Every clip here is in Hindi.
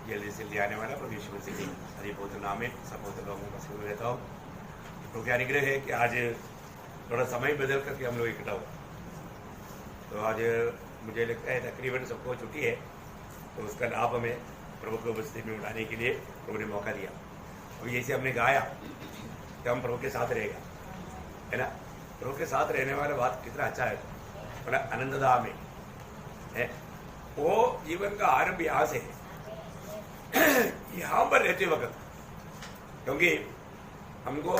जल्दी से ले आने वाला प्रभु यीशु मसीह की हरि बोल नाम में सब लोगों का शुरू रहता हूँ। प्रभु का अनुग्रह है कि आज थोड़ा समय बदल करके हम लोग इकट्ठा हुआ। तो आज मुझे लगता है तकरीबन सबको छुट्टी है, तो उसका लाभ हमें प्रभु को उपस्थिति में उठाने के लिए प्रभु ने मौका दिया। और जैसे हमने गाया कि हम प्रभु के साथ रहेगा, है ना। प्रभु के साथ रहने वाला बात कितना अच्छा है, बड़ा आनंददायक में है। वो जीवन का आरंभ यहाँ से है, यहाँ पर रहते वक्त, क्योंकि हमको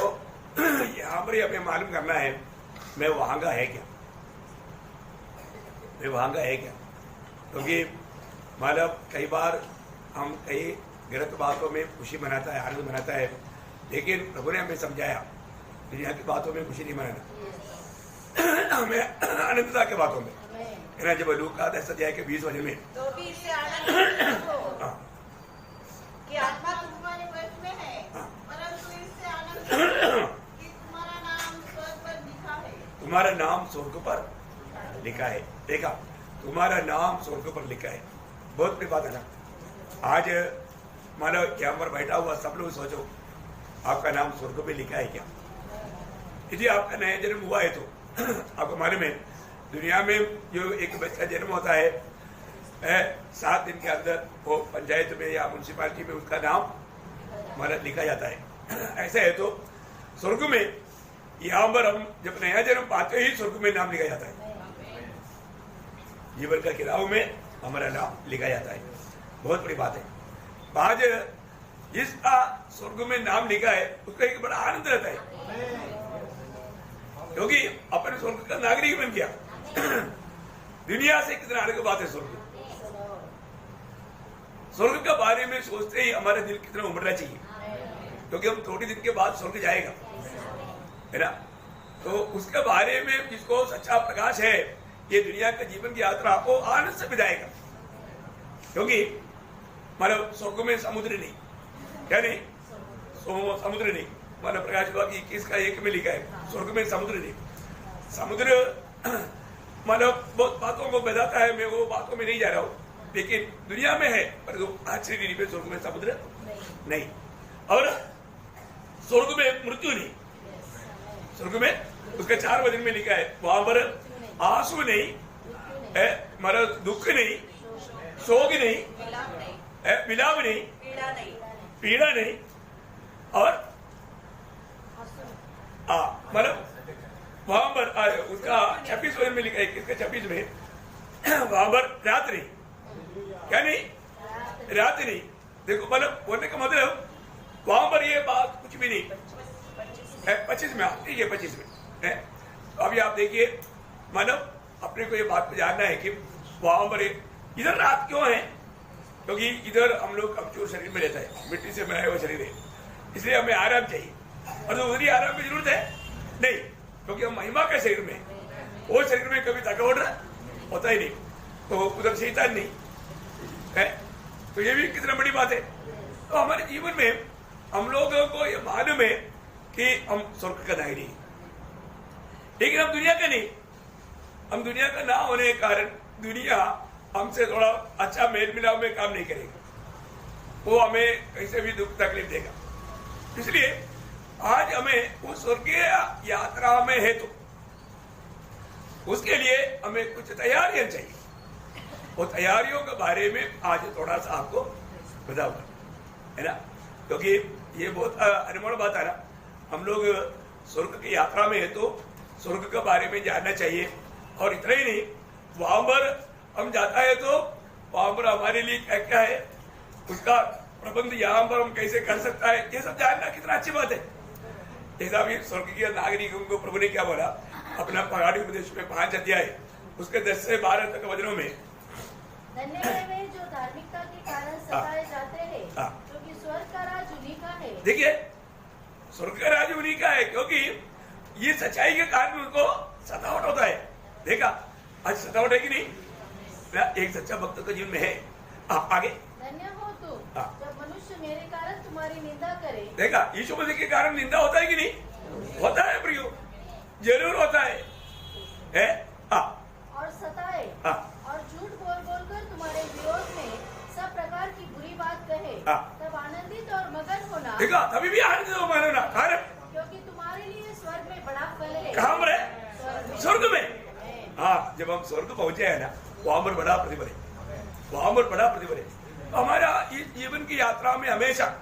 यहाँ पर ही हमें मालूम करना है मैं वहाँ का है क्या, मैं वहाँ का है क्या। क्योंकि मतलब कई बार हम कई गलत बातों में खुशी मनाता है, आनंद मनाता है, लेकिन प्रभु ने हमें समझाया दुनिया की बातों में खुशी नहीं मनाना, हमें आनंदता के बातों में, है ना। जब लूका 10 के 20 वचन में तो भी इससे आनंद कि आत्मा तुम्हारे वश में है, परंतु इससे आनंद कि तुम्हारा नाम स्वर्ग पर लिखा है। तुम्हारा नाम स्वर्ग पर लिखा है। देखा, तुम्हारा नाम स्वर्ग पर लिखा है, बहुत बड़ी बात है ना। आज मानो यहाँ पर बैठा हुआ सब लोग सोचो, आपका नाम स्वर्ग में लिखा है क्या? यदि आपका नया जन्म हुआ है तो आपको मालूम है दुनिया में जो एक बच्चा जन्म होता है 7 दिन के अंदर वो पंचायत में या म्यूनसिपालिटी में उसका नाम हमारा लिखा जाता है। ऐसा है तो स्वर्ग में यहाँ पर हम जब नया जन्म पाते ही स्वर्ग में नाम लिखा जाता है, जीवन का किताब में हमारा नाम लिखा जाता है। बहुत बड़ी बात है। आज जिसका स्वर्ग में नाम लिखा है उसका एक बड़ा आनंद रहता है, क्योंकि अपने स्वर्ग का नागरिक बन गया। दुनिया से कितना अलग बात है स्वर्ग। स्वर्ग के बारे में सोचते ही हमारा दिल कितना उमड़ना चाहिए, क्योंकि हम थोड़ी दिन के बाद स्वर्ग जाएगा, है ना। तो उसके बारे में जिसको सच्चा प्रकाश है, ये दुनिया का जीवन की यात्रा को आनंद से बिताएगा। क्योंकि मतलब स्वर्ग में समुद्र नहीं, क्या नहीं, समुद्र नहीं। मतलब प्रकाश बाबा की 21:1 में लिखा है स्वर्ग में समुद्र नहीं। समुद्र मतलब बहुत बातों को बताता है, मैं वो बातों में नहीं जा रहा हूँ, लेकिन दुनिया में है, पर आज श्री पे स्वर्ग में समुद्र नहीं। और स्वर्ग में मृत्यु नहीं, स्वर्ग में उसके 4 वचन में लिखा है वहां पर आंसू नहीं है, मतलब दुख नहीं, शोक नहीं, विलाप नहीं, पीड़ा नहीं, और मतलब वहां पर उसका 26 वचन में लिखा है, किसका 26 में वहां पर रात नहीं, क्या नहीं, रात नहीं। देखो मतलब बोलने का मतलब वहां पर ये बात कुछ भी नहीं है। 25 में ठीक है, 25 में है। तो अभी आप देखिए, मतलब अपने को ये बात पे जानना है कि वहां पर इधर रात क्यों है, क्योंकि इधर हम लोग कमजोर शरीर में रहता है, मिट्टी से बनाया हुआ शरीर है, इसलिए हमें आराम चाहिए। और तो उधर आराम की जरूरत है नहीं, क्योंकि हम महिमा के शरीर में, वो शरीर में कभी थकावट होता ही नहीं, तो उधर शैतान नहीं है। तो ये भी कितना बड़ी बात है। तो हमारे जीवन में हम लोगों को ये मालूम है कि हम स्वर्ग का नागरिक हैं, लेकिन हम दुनिया का नहीं। हम दुनिया का ना होने के कारण दुनिया हमसे थोड़ा अच्छा मेल मिलाप में काम नहीं करेगा, वो हमें कैसे भी दुख तकलीफ देगा। इसलिए आज हमें उस स्वर्गीय यात्रा में है, तो उसके लिए हमें कुछ तैयारियां चाहिए। वो तैयारियों के बारे में आज थोड़ा सा आपको बताऊंगा, है ना, क्योंकि ये बहुत अनमोल बात है ना। हम लोग स्वर्ग की यात्रा में है तो स्वर्ग के बारे में जानना चाहिए। और इतना ही नहीं, वहां पर हम जाता है तो वहां पर हमारे लिए क्या क्या है, उसका प्रबंध यहाँ पर हम कैसे कर सकता है, ये सब जानना कितना अच्छी बात है। जैसा भी स्वर्ग के नागरिकों को प्रभु ने क्या बोला अपना पहाड़ी उपदेश में 5 अध्याय उसके 10 से 12 तक वचनों में, धन्य है वे जो धार्मिकता के कारण सताए जाते हैं, क्योंकि स्वर्ग का राज उन्हीं का है। देखिए, स्वर्ग का राज उन्हीं का है, क्योंकि ये सच्चाई के कारण उनको सतावट होता है। देखा, आज सतावट है कि नहीं? एक सच्चा भक्त के जीवन में है। आगे, धन्य हो तू जब मनुष्य मेरे कारण तुम्हारी निंदा करे। देखा, यीशु मसीह के कारण निंदा होता है कि नहीं? होता है प्रियो, जरूर होता है। और सताए और झूठ बोल बोल कर तुम्हारे विरोध में सब प्रकार की बुरी बात कहे हाँ। तब आनंदित और मगन होना, देखा तभी भी आनंदित हो मगन होना, कारण क्योंकि तुम्हारे लिए स्वर्ग में बड़ा फल है। कहाँ पर है? स्वर्ग में। है। हाँ, जब हम स्वर्ग पहुंचे हैं ना, वहां पर बड़ा प्रतिफल है, वहां पर बड़ा प्रतिफल है। हमारा इस जीवन की यात्रा में हमेशा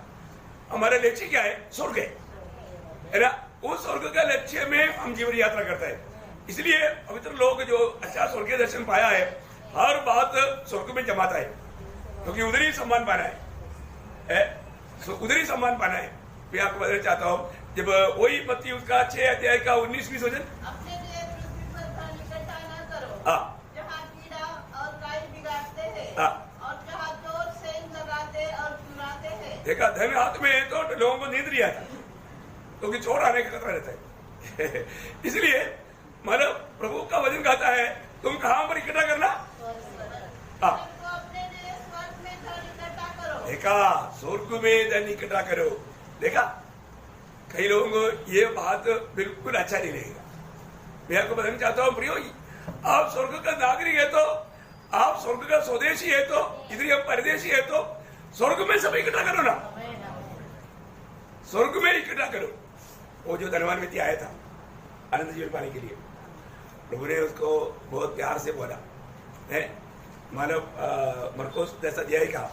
हमारा लक्ष्य क्या है? स्वर्ग है ना। उस स्वर्ग का लक्ष्य में हम जीवन यात्रा करते हैं। इसलिए पवित्र लोग जो अच्छा स्वर्गीय दर्शन पाया है, हर बात स्वर्ग में जमाता है, क्योंकि उधर ही सम्मान पाना है, उधर ही सम्मान पाना है। मैं आपको बताना चाहता हूँ, जब वही मत्ती उसका 6 अध्याय का 19-20 वचन, अपने लिए पृथ्वी पर धन इकट्ठा न करो, हाँ, जहाँ कीड़ा और काई बिगाड़ते हैं, हाँ। और जहाँ चोर सेंध लगाते और चुराते हैं। देखा, धन हाथ में है तो लोगों को नींद नहीं आता, क्योंकि चोर आने का खतरा रहता है। इसलिए मतलब प्रभु का वचन कहता है, तुम कहाँ पर इकट्ठा करना? हाँ, तो अपने लिए स्वर्ग में धन इकट्ठा करो। देखा, स्वर्ग में धन इकट्ठा करो। देखा, कई लोगों को ये बात बिल्कुल अच्छा नहीं लगेगा। मैं आपको बताना चाहता हूँ प्रियो, आप स्वर्ग का नागरिक है तो, आप स्वर्ग का स्वदेशी है तो, इधर हम परदेशी है तो, स्वर्ग में सब इकट्ठा करो ना, स्वर्ग में इकट्ठा करो। वो जो धनवान व्यक्ति आया था आनंद जीवन पाने के लिए, प्रभु ने उसको बहुत प्यार से बोला है, मानव मरकोस 10 अध्याय का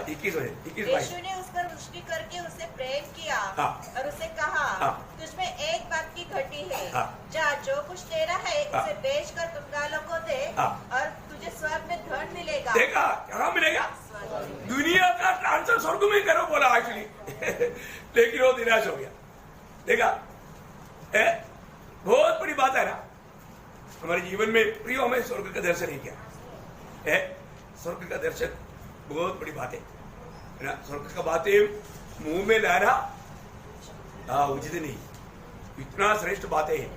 21 यीशु ने उस पर मुष्टि करके उसे प्रेम किया, हाँ। और उसे कहा, हाँ। तुझमें एक बात की घटी है, हाँ। जा जो कुछ तेरा है हाँ। उसे बेच कर कंगालों को दे, हाँ। और तुझे स्वर्ग में धन मिलेगा। देखा, कहाँ मिलेगा? दुनिया का ट्रांसफर स्वर्ग में करो बोला एक्चुअली। लेकिन वो निराश हो गया। देखा, बहुत बड़ी बात है ना हमारे जीवन में प्रियो, हमें स्वर्ग का दर्शन नहीं किया है। स्वर्ग का दर्शन बहुत बड़ी बात है ना। स्वर्ग का बातें मुंह में लाना उचित नहीं, इतना श्रेष्ठ बातें हैं।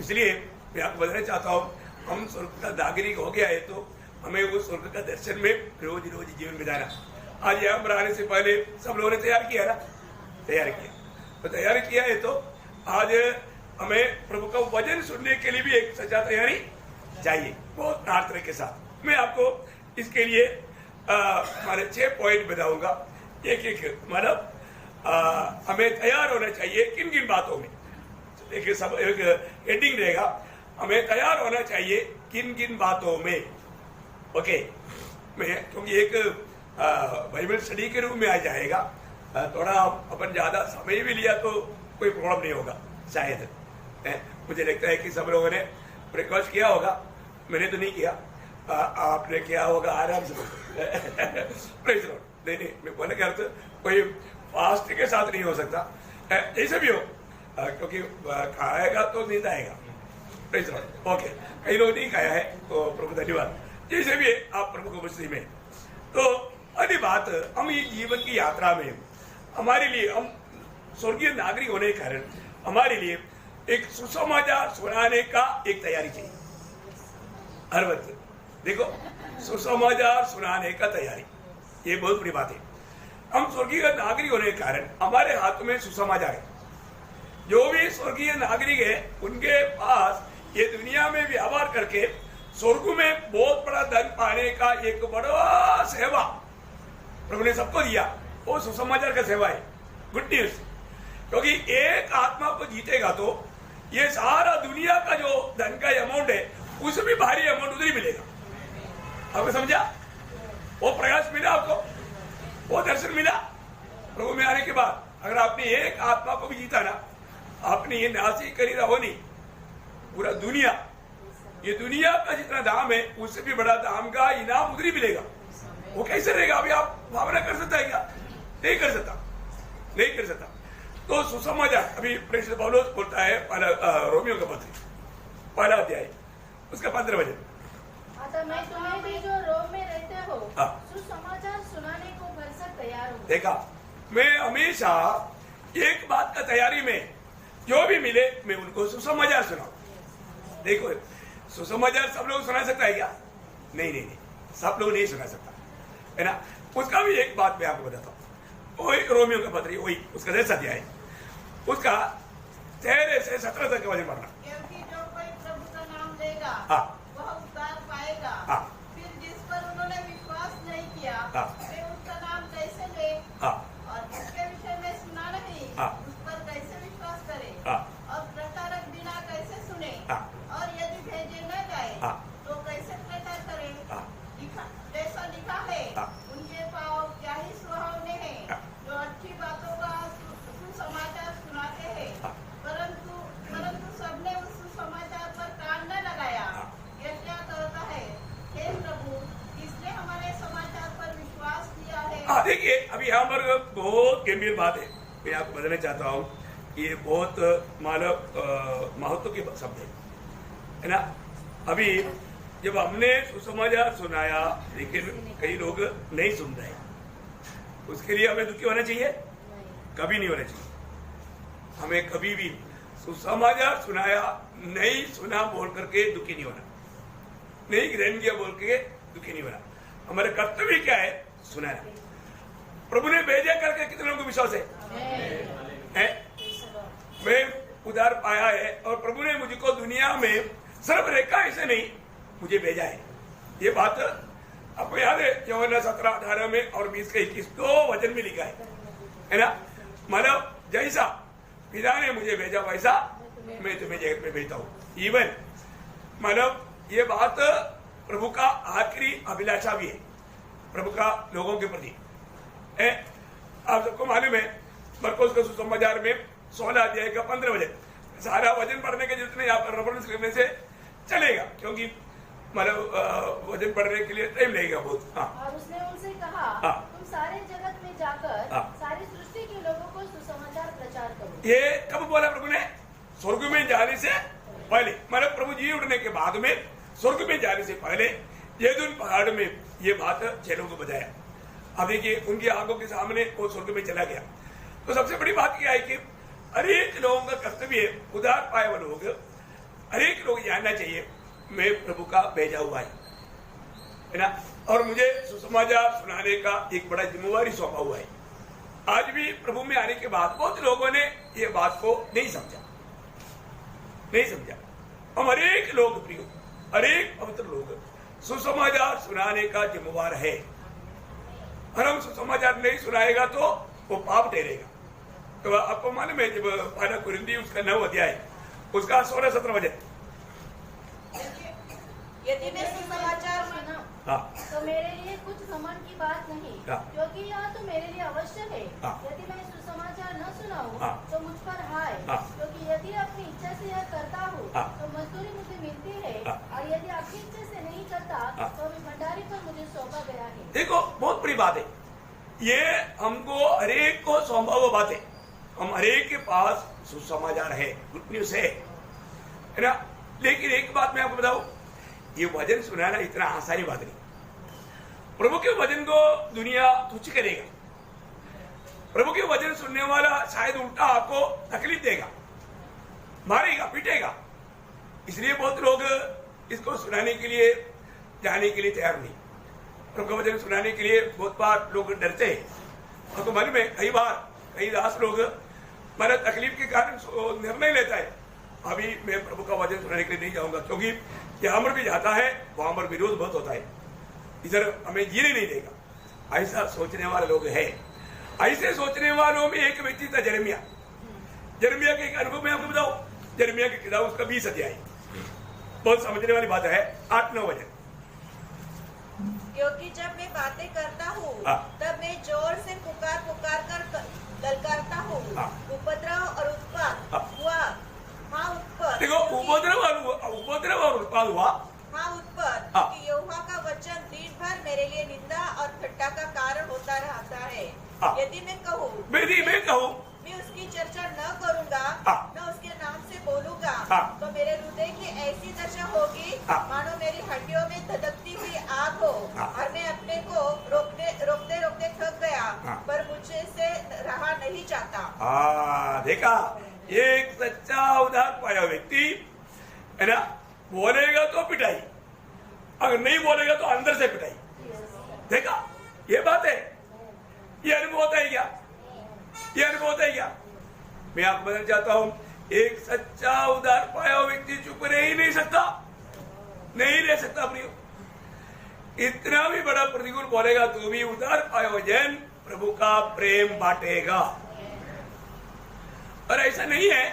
इसलिए मैं आपको बताना चाहता हूँ, हम स्वर्ग का नागरिक हो गया है तो हमें वो स्वर्ग का दर्शन में रोज रोज जीवन बिताना। आज यहाँ पर आने से पहले सब लोगों ने तैयार किया ना, तैयार किया तो तैयार किया है तो आज हमें प्रभु का वचन सुनने के लिए भी एक सच्चा तैयारी चाहिए, बहुत प्रार्थना के साथ। मैं आपको इसके लिए हमारे 6 पॉइंट बताऊंगा, एक मतलब हमें तैयार होना चाहिए किन किन बातों में। एक सब एक हेडिंग रहेगा, हमें तैयार होना चाहिए किन किन बातों में। ओके, मैं क्योंकि एक बाइबल स्टडी के रूप में आ जाएगा, थोड़ा अपन ज्यादा समय भी लिया तो कोई प्रॉब्लम नहीं होगा शायद। मुझे लगता है कि सब लोगों ने रिक्वेस्ट किया होगा, मैंने तो नहीं किया, आपने किया होगा आराम से। Praise Lord. नहीं, मैं बोलने का अर्थ कोई फास्ट के साथ नहीं हो सकता, जैसे भी हो, क्योंकि खाएगा तो नींद आएगा। Praise Lord. ओके, कई लोग नहीं खाया है तो प्रभु धन्यवाद। जैसे भी आप प्रभु को मुस्लिम है तो अगली बात, हम ये जीवन की यात्रा में हमारे लिए, हम स्वर्गीय नागरिक होने के कारण हमारे लिए एक सुसमाचार सुनाने का एक तैयारी चाहिए हर वक्त। देखो, सुसमाचार सुनाने का तैयारी, ये बहुत बड़ी बात है। हम स्वर्गीय नागरिक होने के कारण हमारे हाथ में सुसमाचार है। जो भी स्वर्गीय नागरिक है उनके पास ये दुनिया में व्यवहार करके स्वर्ग में बहुत बड़ा धन पाने का एक बड़ा सेवा प्रभु ने सबको दिया, वो सुसमाचार का सेवा है, गुड न्यूज। क्योंकि एक आत्मा को जीतेगा तो ये सारा दुनिया का जो धन का अमाउंट है उससे भी भारी अमाउंट उधर ही मिलेगा। आपको समझा? वो प्रयास मिला आपको, वो दर्शन मिला प्रभु में आने के बाद। अगर आपने एक आत्मा को भी जीता ना, आपने ये नासी करी रहो नहीं, पूरा दुनिया, ये दुनिया का जितना दाम है उससे भी बड़ा दाम का इनाम उधर ही मिलेगा। वो कैसे रहेगा? अभी आप भावना कर सकता है क्या? नहीं कर सकता, नहीं कर सकता। तो सुसमाचार, अभी प्रेषित पौलुस बोलता है रोमियो का पत्र 1 अध्याय उसका 15 वचन, अतः मैं तुम्हें भी जो रोम में रहते हो हाँ। सुसमाचार सुनाने को भरसक तैयार हूँ। देखा, मैं हमेशा एक बात का तैयारी में, जो भी मिले मैं उनको सुसमाचार सुनाऊं। देखो, सुसमाचार सब लोग सुना सकता है क्या? नहीं नहीं नहीं, सब लोग नहीं सुना सकता है ना। उसका भी एक बात मैं आपको बताता हूँ, वही रोमियो का पत्र, वही उसका 10 अध्याय, उसका 13 से 17 तक का वचन पढ़ना। क्योंकि जो कोई प्रभु का नाम लेगा हाँ। वह उद्धार पाएगा। हाँ। फिर जिस पर उन्होंने विश्वास नहीं किया हाँ। वे उसका नाम कैसे देखिए अभी यहाँ पर बहुत गंभीर बात है, मैं आपको बताना चाहता हूँ। ये बहुत मानव महत्व के शब्द है ना। अभी जब हमने सुसमाचार सुनाया लेकिन कई लोग नहीं सुन रहे, उसके लिए हमें दुखी होना चाहिए? कभी नहीं होना चाहिए। हमें कभी भी सुसमाचार सुनाया नहीं सुना बोल करके दुखी नहीं होना, नहीं ग्रहण किया बोल के दुखी नहीं होना। हमारा कर्तव्य क्या है? सुनाना। प्रभु ने भेजा करके कितने लोगों को विश्वास है? मैं उधार पाया है और प्रभु ने मुझको दुनिया में सिर्फ रेखा ऐसे नहीं मुझे भेजा है। ये बात आपको याद है यूहन्ना 17:18 में और 20-21 दो वचन में लिखा है ना। मतलब जैसा पिता ने मुझे भेजा वैसा मैं तुम्हें जगत में भेजता हूँ। इवन मतलब ये बात प्रभु का आखिरी अभिलाषा भी है प्रभु का लोगों के प्रति। आप सबको मालूम है मरकुस के सुसमाचार में 16 अध्याय का 15 वचन, सारा वचन पढ़ने के जितने यहाँ पर रेफरेंस करने से चलेगा क्योंकि मतलब वचन पढ़ने के लिए टाइम लगेगा बहुत। हाँ। और उसने उनसे कहा तुम सारे जगत में जाकर सारी सृष्टि के लोगों को सुसमाचार प्रचार करो। ये कब बोला प्रभु ने? स्वर्ग में जाने से पहले, मतलब प्रभु जी उठने के बाद में स्वर्ग में जाने से पहले यदुन पहाड़ में ये बात चेलों को बताया। अब देखिए उनकी आंखों के सामने वो स्वर्ग में चला गया। तो सबसे बड़ी बात क्या है कि हरेक लोगों का कर्तव्य है, उधार पाए हुए लोग हरेक लोग जानना चाहिए मैं प्रभु का भेजा हुआ है ना। और मुझे सुसमाचार सुनाने का एक बड़ा जिम्मेवारी सौंपा हुआ है। आज भी प्रभु में आने के बाद बहुत लोगों ने ये बात को नहीं समझा। हम हरेक लोग प्रिय, हरेक पवित्र लोग सुसमाचार सुनाने का जिम्मेवार है। और हम सुसमाचार नहीं सुनाएगा तो वो पाप ठहरेगा। तो आपको मालूम है जब पहला कुरिन्थी उसका 9 अध्याय उसका 16-17 वचन, यदि मैं सुसमाचार सुना तो मेरे लिए कुछ घमंड की बात नहीं, क्योंकि यह तो मेरे लिए अवश्य है। यदि मैं सुसमाचार न सुनाऊं तो मुझ पर हाय, क्योंकि यदि अपनी इच्छा से यह करता हूँ तो मजदूरी मुझे मिलती है, और यदि अपनी इच्छा से नहीं करता तो अभी भंडारी पर मुझे सौंपा गया है। देखो बहुत बड़ी बात है ये, हमको हरेक को सौंपा हुआ बात है। हम हरेक के पास सुसमाचार है, गुड न्यूज है ना। लेकिन एक बात मैं आपको बताऊं, ये वचन सुनाना इतना आसानी बात नहीं। प्रभु के वचन को दुनिया तुच्छ करेगा। प्रभु के वचन सुनने वाला शायद उल्टा आपको तकलीफ देगा, मारेगा, पीटेगा। इसलिए बहुत लोग इसको सुनाने के लिए जाने के लिए तैयार नहीं। प्रभु का वचन सुनाने के लिए बहुत बार लोग डरते हैं। तो मन में कई बार कई दास लोग मेरा तकलीफ के कारण निर्णय लेता है अभी मैं प्रभु का वचन सुनाने के लिए नहीं जाऊंगा, क्योंकि जहां पर भी जाता है वहां पर विरोध बहुत होता है, इधर हमें जीने नहीं देगा। ऐसा सोचने वाले लोग हैं। ऐसे सोचने वालों में एक व्यक्ति था यिर्मयाह। यिर्मयाह के एक अनुभव में आपको बताओ, यिर्मयाह की किताब उसका 20 अध्याय, बहुत समझने वाली बात है। 8-9 वचन, क्योंकि जब मैं बातें करता हूँ तब मैं जोर से पुकार कर ललकारता हूँ। उपद्रव और उत्पात हुआ, हाँ उत्पात। देखो उपद्रव और उत्पात हुआ, हाँ उत्पात, कि यहोवा का वचन दिन भर मेरे लिए निंदा और ठट्ठा का कारण होता रहता है। यदि मैं कहूँ मैं उसकी चर्चा न करूँगा, न उसके नाम से बोलूँगा, तो मेरे हृदय की ऐसी दशा होगी मानो मेरी हड्डियों में धधकती हुई आग हो, और मैं अपने को रोकते थक गया, पर मुझे से रहा नहीं जाता। देखा, एक सच्चा उधार पाया व्यक्ति है ना, बोलेगा तो पिटाई, अगर नहीं बोलेगा तो अंदर से पिटाई। देखा, ये बात है। ये अनुभव होता है क्या? ये अनुभव होता है क्या? मैं आपको बताना चाहता हूं, एक सच्चा उधार पाया व्यक्ति चुप रह ही नहीं सकता, नहीं रह सकता। प्रियो, इतना भी बड़ा प्रतिकूल बोलेगा तो भी उधार पाया जन प्रभु का प्रेम बांटेगा। और ऐसा नहीं है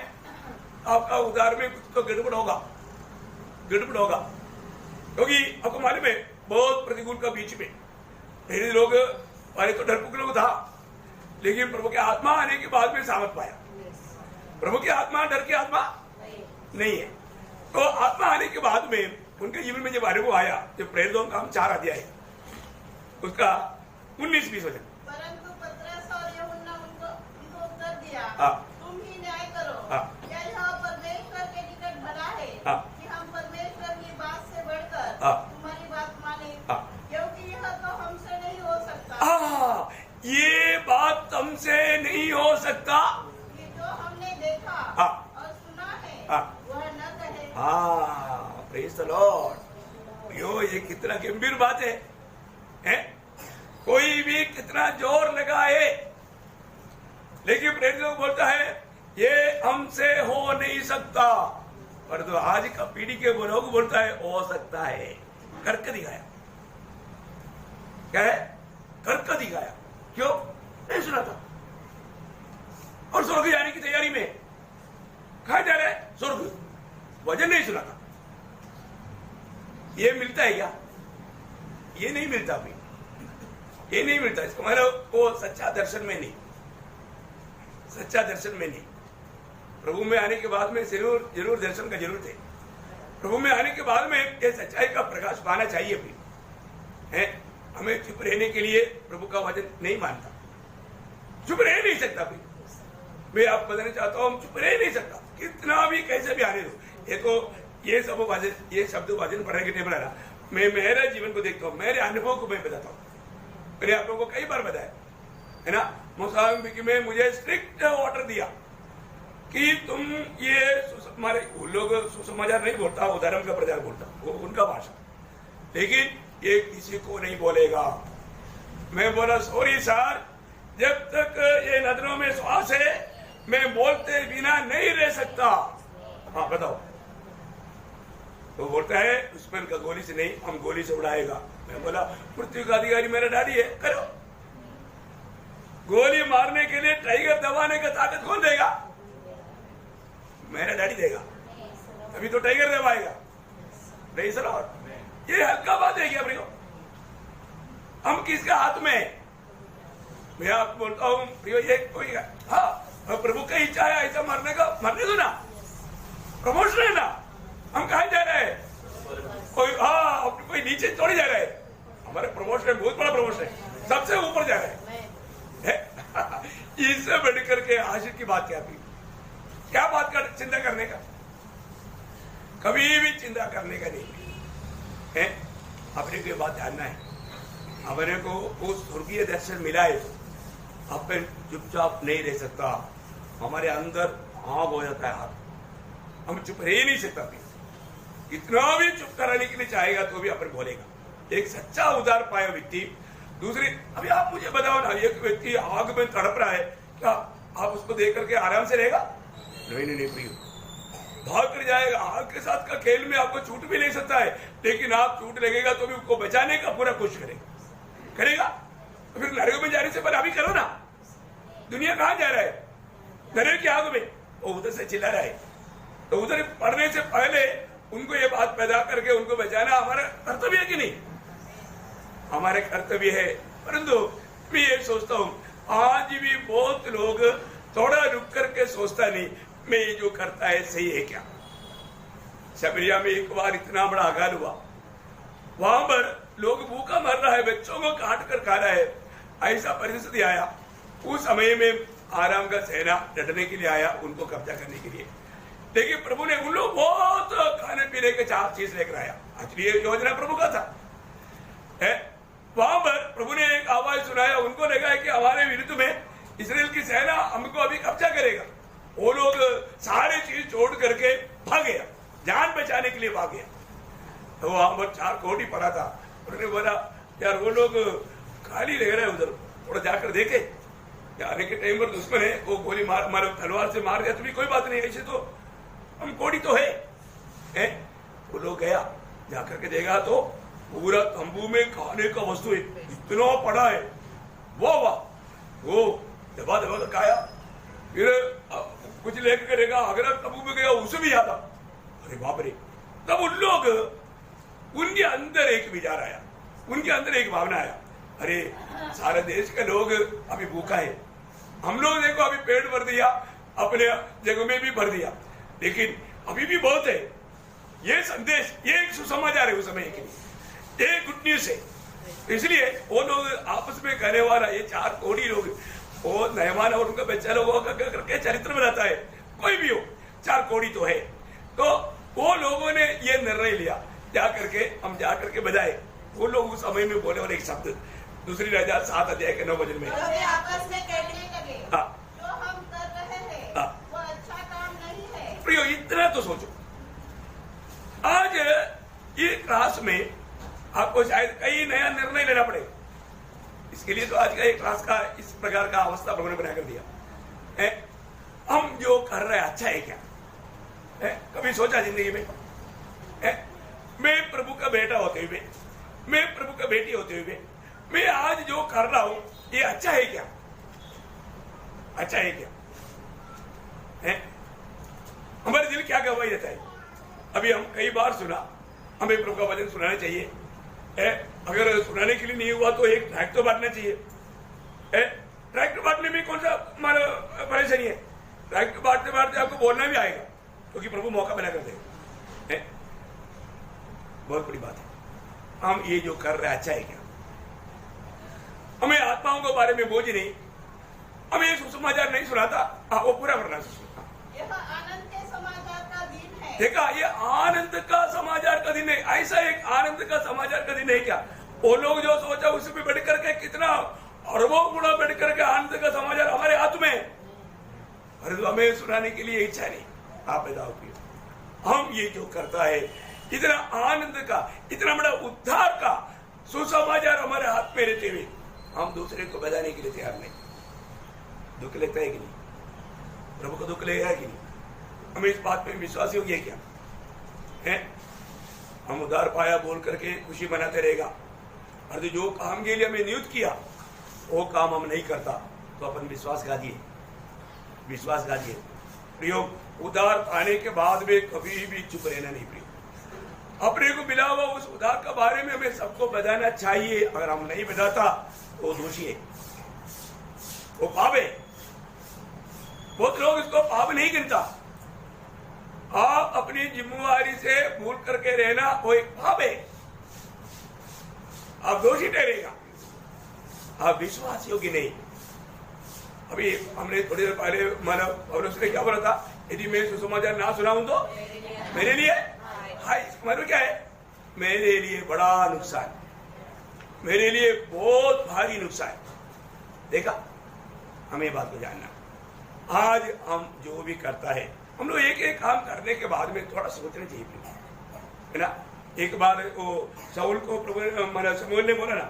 आपका उधार में कुछ तो गड़बड़ होगा, क्योंकि आपको मालूम है बहुत प्रतिकूल का बीच में पहले लोग पहले तो डरपोक लोग था, लेकिन प्रभु के आत्मा आने के बाद में सामर्थ पाया। प्रभु की आत्मा डर की आत्मा नहीं है। तो आत्मा आने के बाद में उनके जीवन में जब अनुभव आया, जब प्रेरितों का 4 अध्याय उसका 19-20 वचन, तुम ही न्याय करो। क्या यह परमेश्वर के निकट भला है कि हम परमेश्वर की बात से बढ़कर तुम्हारी बात माने, क्योंकि यह तो हमसे नहीं हो सकता। ये बात तुमसे नहीं हो सकता। ये जो हमने देखा और सुना है वह न कहे। Praise the Lord. यो, ये कितना गंभीर बात है, हैं? कोई भी कितना जोर लगाए, लेकिन प्रेरित लोग बोलता है ये हमसे हो नहीं सकता, पर तो आज का पीढ़ी के लोग बोलता है हो सकता है। करके दिखाया। क्या है? करके दिखाया। क्यों? नहीं सुना था। और स्वर्ग जाने की तैयारी में कहा जा रहा है स्वर्ग, वजन नहीं सुना था। ये मिलता है क्या? ये नहीं मिलता भाई, ये नहीं मिलता। इसको मतलब वो सच्चा दर्शन में नहीं, सच्चा दर्शन में नहीं। प्रभु में आने के बाद में जरूर दर्शन का जरूरत है। प्रभु में आने के बाद में ये सच्चाई का प्रकाश पाना चाहिए भी है। हमें चुप रहने के लिए प्रभु का वचन नहीं मानता, चुप रह नहीं सकता भाई। मैं आप बताना चाहता हूँ, हम चुप रह नहीं सकता, कितना भी कैसे भी आने दो। ये तो ये सब वचन, ये शब्द वचन पढ़ने के टेबल है। मैं मेरे जीवन को देखता हूँ, मेरे अनुभव को मैं बताता हूँ। मैंने आप लोगों को कई बार बताया है ना। मोजाम्बिक में मुझे स्ट्रिक्ट ऑर्डर दिया कि तुम ये हमारे लोग सुसमाचार नहीं बोलता, वो धर्म का प्रचार बोलता, वो उनका भाषा, लेकिन ये किसी को नहीं बोलेगा। मैं बोला सॉरी सर, जब तक ये नजरों में श्वास है मैं बोलते बिना नहीं रह सकता। हाँ बताओ। तो बोलता है दुश्मन का गोली से नहीं, हम गोली से उड़ाएगा। मैं बोला पृथ्वी का अधिकारी मेरा डैडी है, करो। गोली मारने के लिए टाइगर दबाने का ताकत कौन देगा? मेरा डैडी देगा, अभी तो टाइगर दबाएगा। नहीं सर, और ये हल्का बात है क्या प्रियो? हम किसका हाथ में? मैं आपको बोलता हूँ प्रियो, ये कोई हाँ प्रभु का इच्छा है ऐसा मरने का, मरने दो ना, प्रमोशन है ना। हम कहा जा रहे हैं? कोई नीचे थोड़ी जा रहा है। हमारे प्रमोशन है, बहुत बड़ा प्रमोशन है, सबसे ऊपर जा रहे हैं। इससे बढ़कर के आशिक की बात क्या थी? क्या बात कर चिंता करने का? कभी भी चिंता करने का नहीं है। अपने को बात जानना है, अपने को वो स्वर्गीय दर्शन मिला है। अपन चुपचाप नहीं रह सकता, हमारे अंदर आग हो जाता है हाथ, हम चुप रह नहीं सकता। इतना भी चुप कराने के लिए चाहेगा तो भी अपन बोलेगा। एक सच्चा उदार पाया व्यक्ति। दूसरी, अभी आप मुझे बताओ ना, एक व्यक्ति आग में तड़प रहा है, क्या आप उसको देख करके आराम से रहेगा? नहीं प्रिय, भाग कर जाएगा। आग के साथ का खेल में आपको छूट भी नहीं सकता है, लेकिन आप छूट लगेगा तो भी उसको बचाने का पूरा कोशिश करेगा। तो फिर नरक में जाने से पहले अभी करो ना। दुनिया कहाँ जा रहा है? नरक की आग में। वो उधर से चिल्ला रहा है, तो उधर पढ़ने से पहले उनको ये बात पैदा करके उनको बचाना हमारा कर्तव्य है कि नहीं? हमारे कर्तव्य है। परंतु मैं ये सोचता हूँ, आज भी बहुत लोग थोड़ा रुक करके सोचता नहीं, मैं ये जो करता है सही है क्या? शबरिया में एक बार इतना बड़ा अकाल हुआ, वहां पर लोग भूखा मर रहा है, बच्चों को काट कर खा रहा है। ऐसा परिस्थिति आया, उस समय में आराम का सेना डटने के लिए आया, उनको कब्जा करने के लिए। लेकिन प्रभु ने उन लोग बहुत खाने पीने के 4 चीज लेकर आया। एक्चुअली ये योजना प्रभु का था। वहां पर प्रभु ने एक आवाज सुनाया, उनको लगा है कि हमारे विरुद्ध में इस्राएल की सेना हमको अभी कब्जा करेगा। वो लोग सारे चीज छोड़ करके भाग गया, जान बचाने के लिए भाग गया। तो वहां पर 4 कोटी पड़ा था। उन्होंने बोला यार वो लोग खाली लग रहे हैं, उधर थोड़ा जाकर देखे। आने के टाइम पर दुश्मन है, वो गोली मार तलवार से मार दिया तो भी कोई बात नहीं, ऐसे तो हम कोड़ी तो है? वो लोग गया, जाकर के देखा तो पूरा तंबू में खाने का वस्तु इतना पड़ा है। वाह, वो दबा दबा खाया। फिर कुछ लेकर करेगा, अगर तंबू में गया उसे भी याद आ, अरे बाप रे। तब उन लोग, उनके अंदर एक विचार आया, उनके अंदर एक भावना आया, अरे सारे देश के लोग अभी भूखा है, हम लोग देखो अभी पेट भर दिया, अपने जगह में भी भर दिया, लेकिन अभी भी बहुत है। ये संदेश, ये एक सुसमाचार है उस समय के लिए, ये गुड न्यूज है। इसलिए वो लोग आपस में कहने वाला, ये 4 कोटी लोग वो नहमान और उनका बच्चा लोगों का करके चरित्र बनाता है, कोई भी हो, 4 कोड़ी तो है। तो वो लोगों ने ये निर्णय लिया, जा करके बजाए। वो लोग उस समय में बोले और एक शब्द, दूसरी राजा 7 अध्याय के 9 वचन में, आपस में कहने लगे, हाँ, जो हम कर रहे हैं हाँ, वो अच्छा काम नहीं है। प्रियो इतना तो सोचो, आज ये क्लास में आपको शायद कई नया निर्णय लेना पड़ेगा। इसके लिए तो आज का एक क्लास का इस प्रकार का अवस्था प्रभु ने बना कर दिया। हम जो कर रहे हैं अच्छा है क्या? कभी सोचा जिंदगी में? मैं प्रभु का बेटा होते हुए, मैं प्रभु का बेटी होते हुए, मैं आज जो कर रहा हूं ये अच्छा है क्या? अच्छा है क्या? हमारे दिल क्या गवाही देता है? अभी हम कई बार सुना, हमें प्रभु का वचन सुनाना चाहिए। अगर सुनाने के लिए नहीं हुआ तो एक ट्रैक्ट तो बांटना चाहिए। ट्रैक्ट बांटने में कौन सा हमारा परेशानी है? ट्रैक्ट बांटते बांटते आपको बोलना भी आएगा, क्योंकि प्रभु मौका बना कर देगा। बहुत बड़ी बात है। हम ये जो कर रहे हैं अच्छा है क्या? हमें आत्माओं के बारे में बोझ नहीं, हमें ये सुसमाचार नहीं सुनाता, वो पूरा करना चाहिए। यह आनंद के समाचार का दिन है। देखा, ये आनंद का समाचार का दिन है। ऐसा एक आनंद का समाचार का दिन है क्या? वो लोग जो सोचा उसमें बढ़ करके कितना अरबों गुना बढ़ करके आनंद का समाचार हमारे हाथ में, अरे तो हमें सुनाने के लिए इच्छा नहीं। आप बताओ, हम ये जो करता है इतना आनंद का, इतना बड़ा उद्धार का सुसमाचार हमारे हाथ में रहते हुए हम दूसरे को बताने के लिए तैयार नहीं। दुख लगता है कि नहीं? प्रभु को दुख लगेगा कि नहीं? हमें इस बात में विश्वास योग्य है क्या है? हम उद्धार पाया बोल करके खुशी मनाते रहेगा, और जो काम के लिए हमें नियुक्त किया वो काम हम नहीं करता तो अपन विश्वासघाती है। प्रयोग उद्धार पाने के बाद में कभी भी चुप रहना नहीं। प्रयोग अपने को मिला हुआ उस उद्धार के बारे में हमें सबको बताना चाहिए। अगर हम नहीं बताता तो दोषी है, वो पाप है। बहुत लोग इसको पाप नहीं गिनता। आप अपनी जिम्मेवारी से भूल करके रहना वो एक पाप है, आप दोषी ठहरेगा, आप विश्वास योग्य नहीं। अभी हमने थोड़ी देर पहले मानव उसने क्या बोला था, यदि मैं सुसमाचार ना सुनाऊं तो मेरे लिए हाय, मतलब क्या है? मेरे लिए बड़ा नुकसान, मेरे लिए बहुत भारी नुकसान। देखा, हमें बात को जानना। आज हम जो भी करता है, हम लोग एक एक काम करने के बाद में थोड़ा सोचना चाहिए, है ना? एक बार वो शाऊल को प्रभु शमूएल ने बोला ना,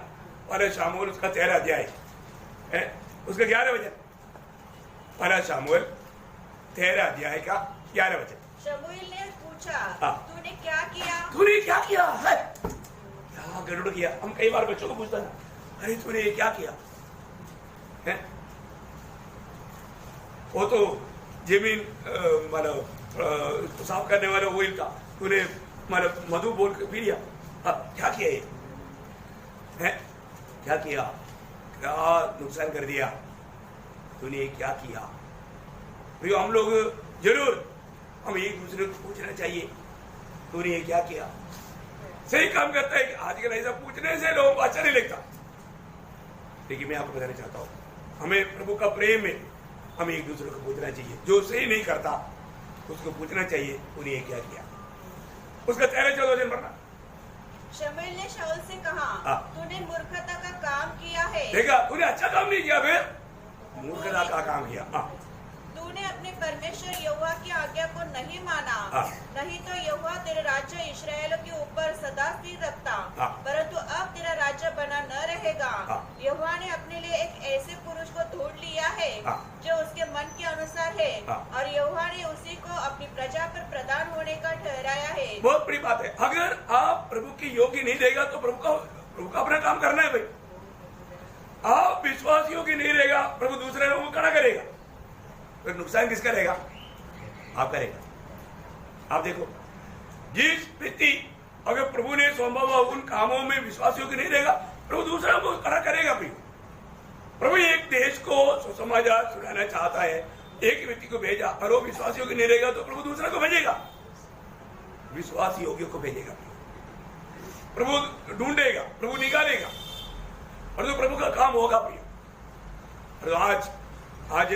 पहला शामूएल उसका 13 अध्याय है, उसका 11 वचन। पहला शामूएल 13 अध्याय का 11 वचन। शमूएल ने पूछा, तूने क्या किया? है? क्या गड़बड़ किया? हम कई बार बच्चों को पूछता था, अरे तूने ये क्या किया है? वो तो जमीन साफ करने वाला ऑयल था, तूने मधु बोल के पी लिया। क्या किया ये है? क्या किया? क्या नुकसान कर दिया तूने? क्या किया? तो हम लोग जरूर हम एक दूसरे को पूछना चाहिए, तूने ये क्या किया? सही काम करता है कि आजकल ऐसा पूछने से लोगों को अच्छा नहीं लगता, लेकिन मैं आपको बताना चाहता हूं, हमें प्रभु का प्रेम है, हमें एक दूसरे को पूछना चाहिए। जो सही नहीं करता उसको पूछना चाहिए, तूने ये क्या किया? उसका 13-14 दिन पढ़ना। शमूएल ने शाऊल से कहा, तूने मूर्खता का काम किया है। देखा, तूने अच्छा काम नहीं किया, फिर मूर्खता का काम किया। तूने अपने परमेश्वर यहोवा की आज्ञा को नहीं माना, नहीं तो यहोवा तेरे राज्य इस्राएल के ऊपर सदा स्थिर रखता, परंतु अब तेरा राज्य बना न रहेगा। यहोवा ने अपने लिए एक ऐसे पुरुष को ढूंढ लिया है जो उसके मन के अनुसार है, और यहोवा ने उसी को अपनी प्रजा पर प्रधान होने का ठहराया है। बहुत बड़ी बात है। अगर आप प्रभु की योग्य नहीं देगा तो प्रभु का अपना काम करना है भाई। आप विश्वास योग्य नहीं रहेगा, प्रभु दूसरे लोगों को खड़ा करेगा, फिर नुकसान किसका रहेगा? आप करेगा। आप देखो, जिस व्यक्ति अगर प्रभु ने सौंपा हुआ उन कामों में विश्वास योग्य नहीं रहेगा, प्रभु दूसरा को खड़ा करेगा। प्रभु एक देश को सुसमाचार सुनाना चाहता है, एक व्यक्ति को भेजा, और वो विश्वास योग्य नहीं रहेगा तो प्रभु दूसरा को भेजेगा, विश्वास योग्य को भेजेगा। प्रभु ढूंढेगा, प्रभु निकालेगा, और तो प्रभु का काम होगा। और आज आज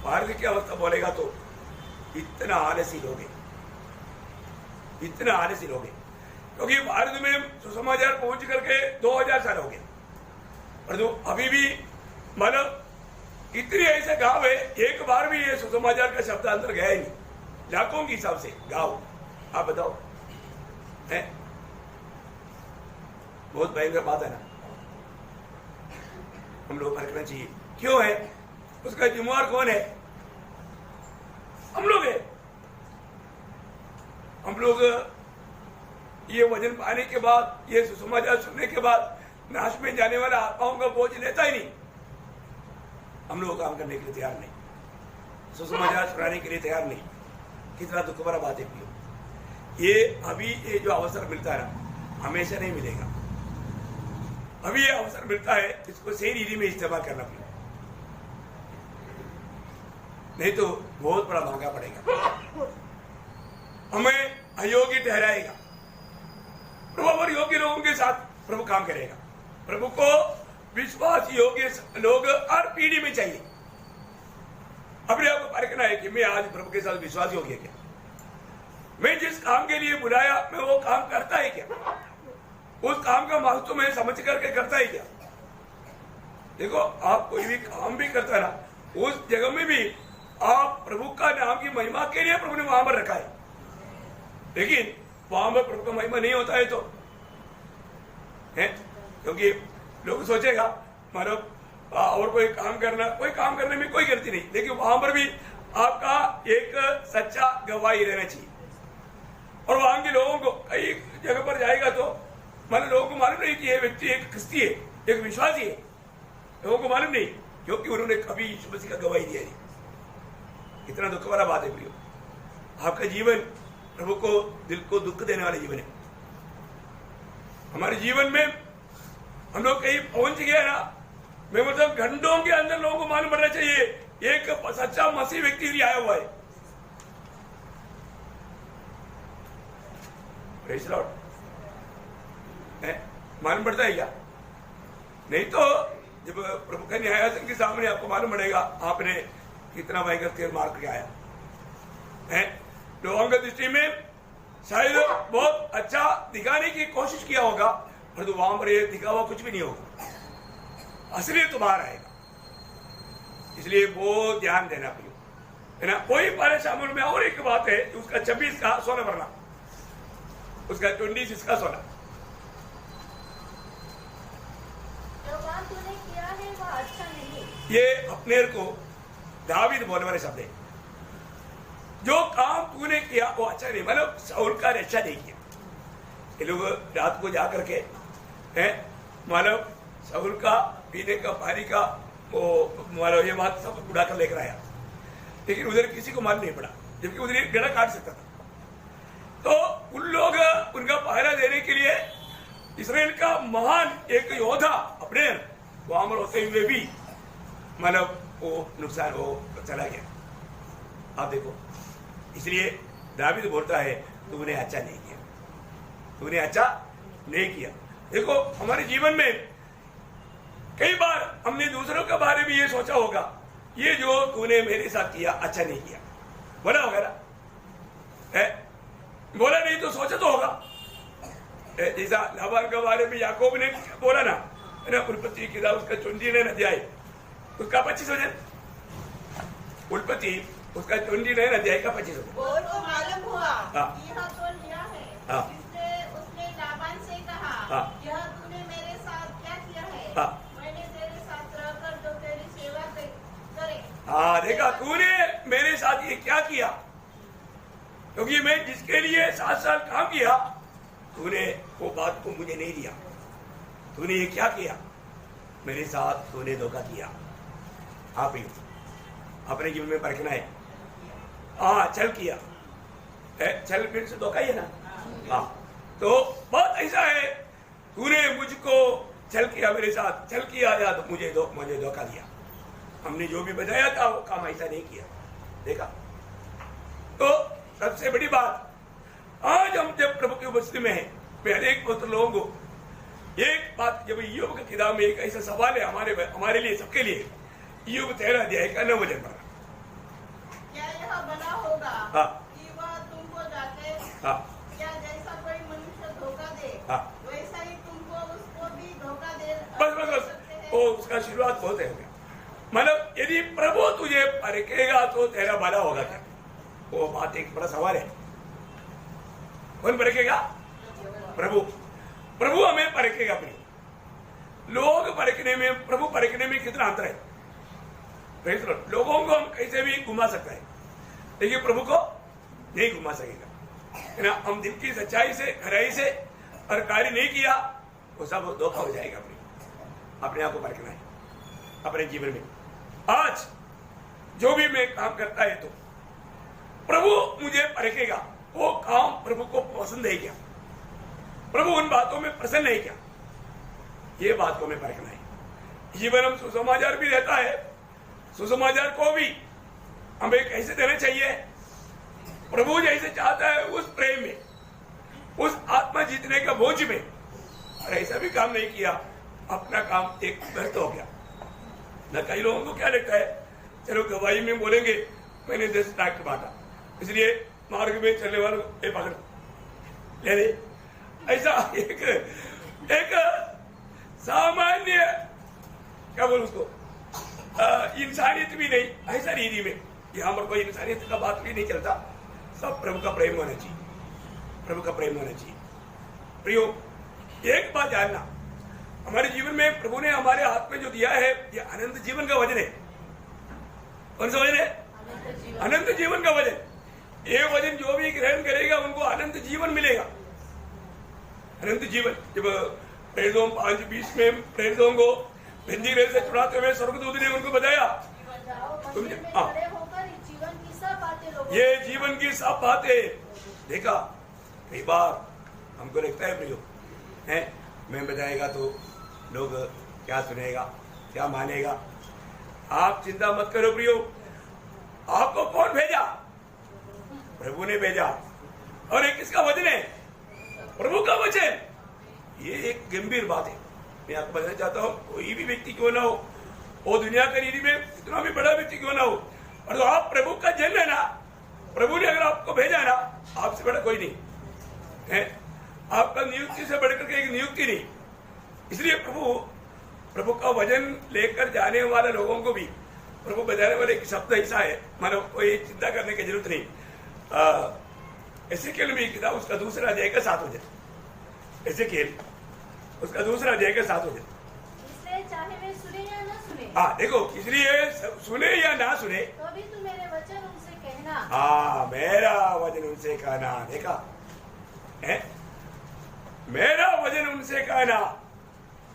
भारत की अवस्था बोलेगा तो इतना आलसी लोग हैं, इतना आलसी लोग हैं, क्योंकि भारत में सुसमाचार पहुंच करके 2000 साल हो गए, और जो अभी भी मतलब इतने ऐसे गांव है, एक बार भी ये सुसमाचार का शब्द अंदर गया ही नहीं, लाखों के हिसाब से गांव। आप बताओ, है बहुत भयंकर बात है ना। हम लोग परखना चाहिए क्यों है, उसका जिम्मेवार कौन है? हम लोग है। हम लोग ये वजन पाने के बाद, ये सुसमाचार सुनने के बाद नाश में जाने वाला आत्माओं का बोझ लेता ही नहीं। हम लोग काम करने के लिए तैयार नहीं, सुसमाचार सुनाने के लिए तैयार नहीं। कितना दुख भरा बात है। ये अभी ये जो अवसर मिलता है ना, हमेशा नहीं मिलेगा। अभी ये अवसर मिलता है, इसको सही रीति में इस्तेमाल करना पड़ेगा, नहीं तो बहुत बड़ा महंगा पड़ेगा, हमें अयोग्य ठहराएगा। प्रभु और योग्य लोगों के साथ प्रभु काम करेगा। प्रभु को विश्वास योग्य लोग हर पीढ़ी में चाहिए। अपने आप को परखना है कि मैं आज प्रभु के साथ विश्वास योग्य क्या, मैं जिस काम के लिए बुलाया मैं वो काम करता है क्या, उस काम का महत्व मैं समझ करके करता है क्या। देखो, आप कोई भी काम भी करता है ना, उस जगह में भी आप प्रभु का नाम की महिमा के लिए प्रभु ने वहां पर रखा है, लेकिन वहां पर प्रभु का महिमा नहीं होता है तो है, क्योंकि लोग सोचेगा मतलब और कोई काम करने में कोई गलती नहीं, लेकिन वहां पर भी आपका एक सच्चा गवाही रहना चाहिए। और वहां के लोगों को कई जगह पर जाएगा तो मतलब लोगों को मालूम नहीं कि ये व्यक्ति एक ख्रिस्ती है, एक विश्वासी है, लोगों को मालूम नहीं, क्योंकि उन्होंने कभी यीशु मसीह का गवाही दिया नहीं। कितना दुख वाला बात है प्रियो, आपका जीवन प्रभु को दिल को दुख देने वाला जीवन है। हमारे जीवन में हम लोग कहीं पहुंच गए ना, मैं मतलब घंटों के अंदर लोगों को मालूम पड़ना चाहिए एक सच्चा मसीह व्यक्ति आया हुआ है। Praise the Lord. मालूम पड़ता है क्या? नहीं तो जब प्रभु का न्यायासन के सामने आपको मालूम पड़ेगा आपने कितना भयंकर तीर मार के आया है। लोगों की दृष्टि में शायद बहुत अच्छा दिखाने की कोशिश किया होगा, परंतु वहां पर ये दिखावा कुछ भी नहीं होगा, असलियत तो बाहर आएगा। इसलिए वो ध्यान देना पड़ेगा, है ना। कोई परेशान में और एक बात है, उसका 26 का सोना भरना, उसका 26 का सोना। जो काम तूने किया है वह अच्छा नहीं। ये अपने को दावीद बोलने वाले शब्द है। जो काम तूने किया वो अच्छा नहीं, मतलब शाऊल का अच्छा नहीं किया। ये लोग रात को जा करके मतलब शाऊल का पीने का पानी का वो मतलब ये बात सब उड़ा कर लेकर आया, लेकिन उधर किसी को मालूम नहीं पड़ा, जबकि उधर एक गड़ा काट सकता था। तो उन लोग उनका पहरा देने के लिए इस्राएल का महान एक योद्धा अपने वहां पर होते हुए भी मतलब वो नुकसान हो चला गया। आप देखो, इसलिए दावीद बोलता है तूने अच्छा नहीं किया, तूने अच्छा नहीं किया। देखो, हमारे जीवन में कई बार हमने दूसरों के बारे में ये सोचा होगा, ये जो तूने मेरे साथ किया अच्छा नहीं किया, बोला होगा ना, बोला नहीं तो सोचा तो होगा। जैसा लाबान के बारे में याकूब ने बोला ना, उत्पत्ति किताब उसका 29 अध्याय उसका 25 वचन, उत्पत्ति उसका 29 अध्याय का 25 वचन। बोल को मालूम हुआ कि यह तो लिया है, इसलिए उसने लाबान से कहा, यह तूने मेरे साथ क्या किया है? मैंने तेरे साथ रहकर जो तेरी सेवा करे। हाँ, देखा तूने मेरे साथ ये क्या किया, क्योंकि मैं जिसके लिए 7 साल काम किया तूने वो बात को मुझे नहीं दिया। तूने ये क्या किया, मेरे साथ तूने धोखा किया। आप ही अपने जीवन में परखना है। हाँ, छल किया, छल फिर से धोखा ही है ना। हाँ, तो बात ऐसा है, तूने मुझको छल किया, मेरे साथ छल किया या तो मुझे धोखा दिया। हमने जो भी बताया था वो काम ऐसा नहीं किया। देखा, तो सबसे बड़ी बात आज हम जब प्रभु की उपस्थिति में हैं, मैं हरेक पुत्र लोगों को एक बात, जब ईयोब की किताब में एक ऐसा सवाल है हमारे लिए सबके लिए, योग 13 अध्याय का 9 वचन पढ़ा। क्या यह भला होगा कि वह तुमको जाके क्या जैसा कोई मनुष्य धोखा दे वैसा ही तुमको उसको भी धोखा दे। बस वो उसका शुरुआत बहुत है। मतलब यदि प्रभु तुझे परखेगा तो तेरा भला होगा क्या? वो बात एक बड़ा सवाल है। कौन परखेगा? प्रभु। प्रभु हमें परखेगा। अपनी लोग परखने में, प्रभु परखने में कितना अंतर है? लोगों को हम कैसे भी घुमा सकता है, लेकिन प्रभु को नहीं घुमा सकेगा ना। हम दिल की सच्चाई से, खराई से और कार्य नहीं किया, वो सब धोखा हो जाएगा। अपने आप को परखना है अपने जीवन में। आज जो भी मैं काम करता है तो प्रभु मुझे परखेगा, वो काम प्रभु को पसंद है क्या, प्रभु उन बातों में प्रसन्न है क्या, ये बात को हमें परखना है। जीवन हम सुसमाचार भी रहता है, सुसमाचार को भी हमें कैसे देना चाहिए? प्रभु जैसे चाहता है उस प्रेम में, उस आत्मा जीतने का बोझ में। और ऐसा भी काम नहीं किया, अपना काम एक व्यर्थ हो गया ना। कई लोगों को क्या लगता है, चलो गवाही में बोलेंगे मैंने 10 ट्रैक्ट बांटा, इसलिए मार्ग में चलने वालों को पकड़ ले ले। ऐसा एक सामान्य क्या बोल उसको, इंसानियत भी नहीं, ऐसा रीति में यहाँ पर कोई इंसानियत का बात भी नहीं चलता। सब प्रभु का प्रेम होना चाहिए, प्रभु का प्रेम होना चाहिए। प्रियो, एक बात जानना, हमारे जीवन में प्रभु ने हमारे हाथ में जो दिया है, ये अनंत जीवन का वजन है। कौन सा वजन है? अनंत जीवन का वजन। ये वजन जो भी ग्रहण करेगा उनको अनंत जीवन मिलेगा। अनंत जीवन। जब प्रेरितों 5:20 में प्रेरितों को भिंडी रेल से छुड़ाते हुए स्वर्गदूत ने उनको बताया, तुम ये जीवन की सब बातें देखा। कई बार हमको लगता है प्रियो है, मैं बताएगा तो लोग क्या सुनेगा, क्या मानेगा। आप चिंता मत करो प्रियो, आपको कौन भेजा? प्रभु ने भेजा। और एक किसका वचन है? प्रभु का वचन। ये एक गंभीर बात है। मैं आपको बताना चाहता हूँ, कोई भी व्यक्ति क्यों ना हो, वो दुनिया के रीति में कितना भी बड़ा व्यक्ति क्यों ना हो, और तो आप प्रभु का जन है ना, प्रभु ने अगर आपको भेजा ना, आपसे बड़ा कोई नहीं है। आपका नियुक्ति से बढ़कर के एक नियुक्ति नहीं। इसलिए प्रभु का वचन लेकर जाने वाले लोगों को भी प्रभु बताने वाले एक शब्द ऐसा है, मानो कोई चिंता करने की जरूरत नहीं। एसेकिएल में किताब उसका 2 अध्याय का 7 वचन। एसेकिएल उसका 2 अध्याय का 7 वचन। इसलिए चाहे वे सुने या ना सुने। हाँ देखो, इसलिए सुने या ना सुने तो भी तू मेरे वचन उनसे कहना। हाँ, मेरा वचन उनसे कहना। देखा है, मेरा वचन उनसे कहना।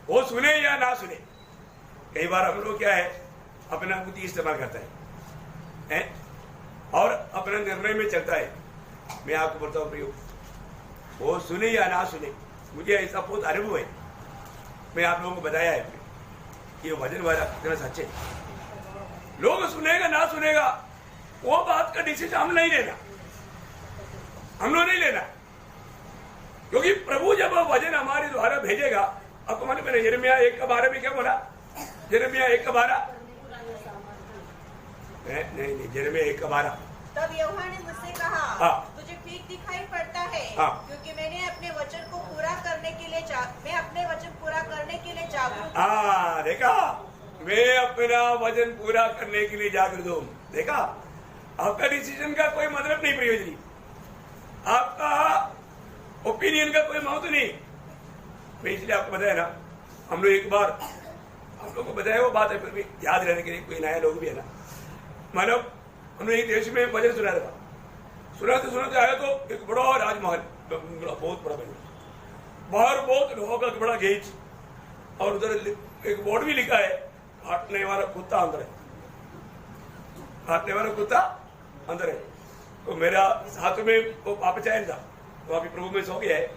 वो सुने या ना सुने। कई बार हम लोग क्या है, अपना बुद्धि इस्तेमाल करता है और अपना निर्णय में चलता है। मैं आपको बताऊं प्रियो, वो सुने या ना सुने, मुझे ऐसा बहुत अनुभव है। मैं आप लोगों को बताया है कि ये वचन वाला कितना सच्चे। लोग सुनेगा ना सुनेगा, वो बात का डिसीजन हम नहीं लेना, हम लोग नहीं लेना। क्योंकि प्रभु जब वचन हमारे द्वारा भेजेगा, आपको मालूम है यिर्मयाह 1:12 में क्या बोला? यिर्मयाह 1:12 नहीं, यिर्मयाह 1:12। तब यहोवा ने मुझसे कहा, तुझे ठीक दिखाई पड़ता है, क्योंकि मैंने अपने वचन को पूरा करने के लिए मैं अपने वचन पूरा करने के लिए जागरूक हूं। देखा, मैं अपना वचन पूरा करने के लिए जागरूक हूं। देखा, आपका डिसीजन का कोई मतलब नहीं प्रयोजनी, आपका ओपिनियन का कोई महत्व नहीं। मैं इसलिए आपको बताया ना, हम लोग एक बार हम लोग को बताया वो बात है, फिर भी याद रहने के लिए कोई नया लोग भी है ना। मानो हमने एक देश में वचन सुना था, सुनाते आया तो एक बड़ा राजमहल, बहुत बड़ा बना, बाहर बहुत लोगों का बड़ा गेट, और उधर एक बोर्ड भी लिखा है, काटने वाला कुत्ता अंदर है, काटने वाला कुत्ता अंदर है। तो मेरा साथ में वो पापाचार्य था, वो अभी प्रभु में सो गया है।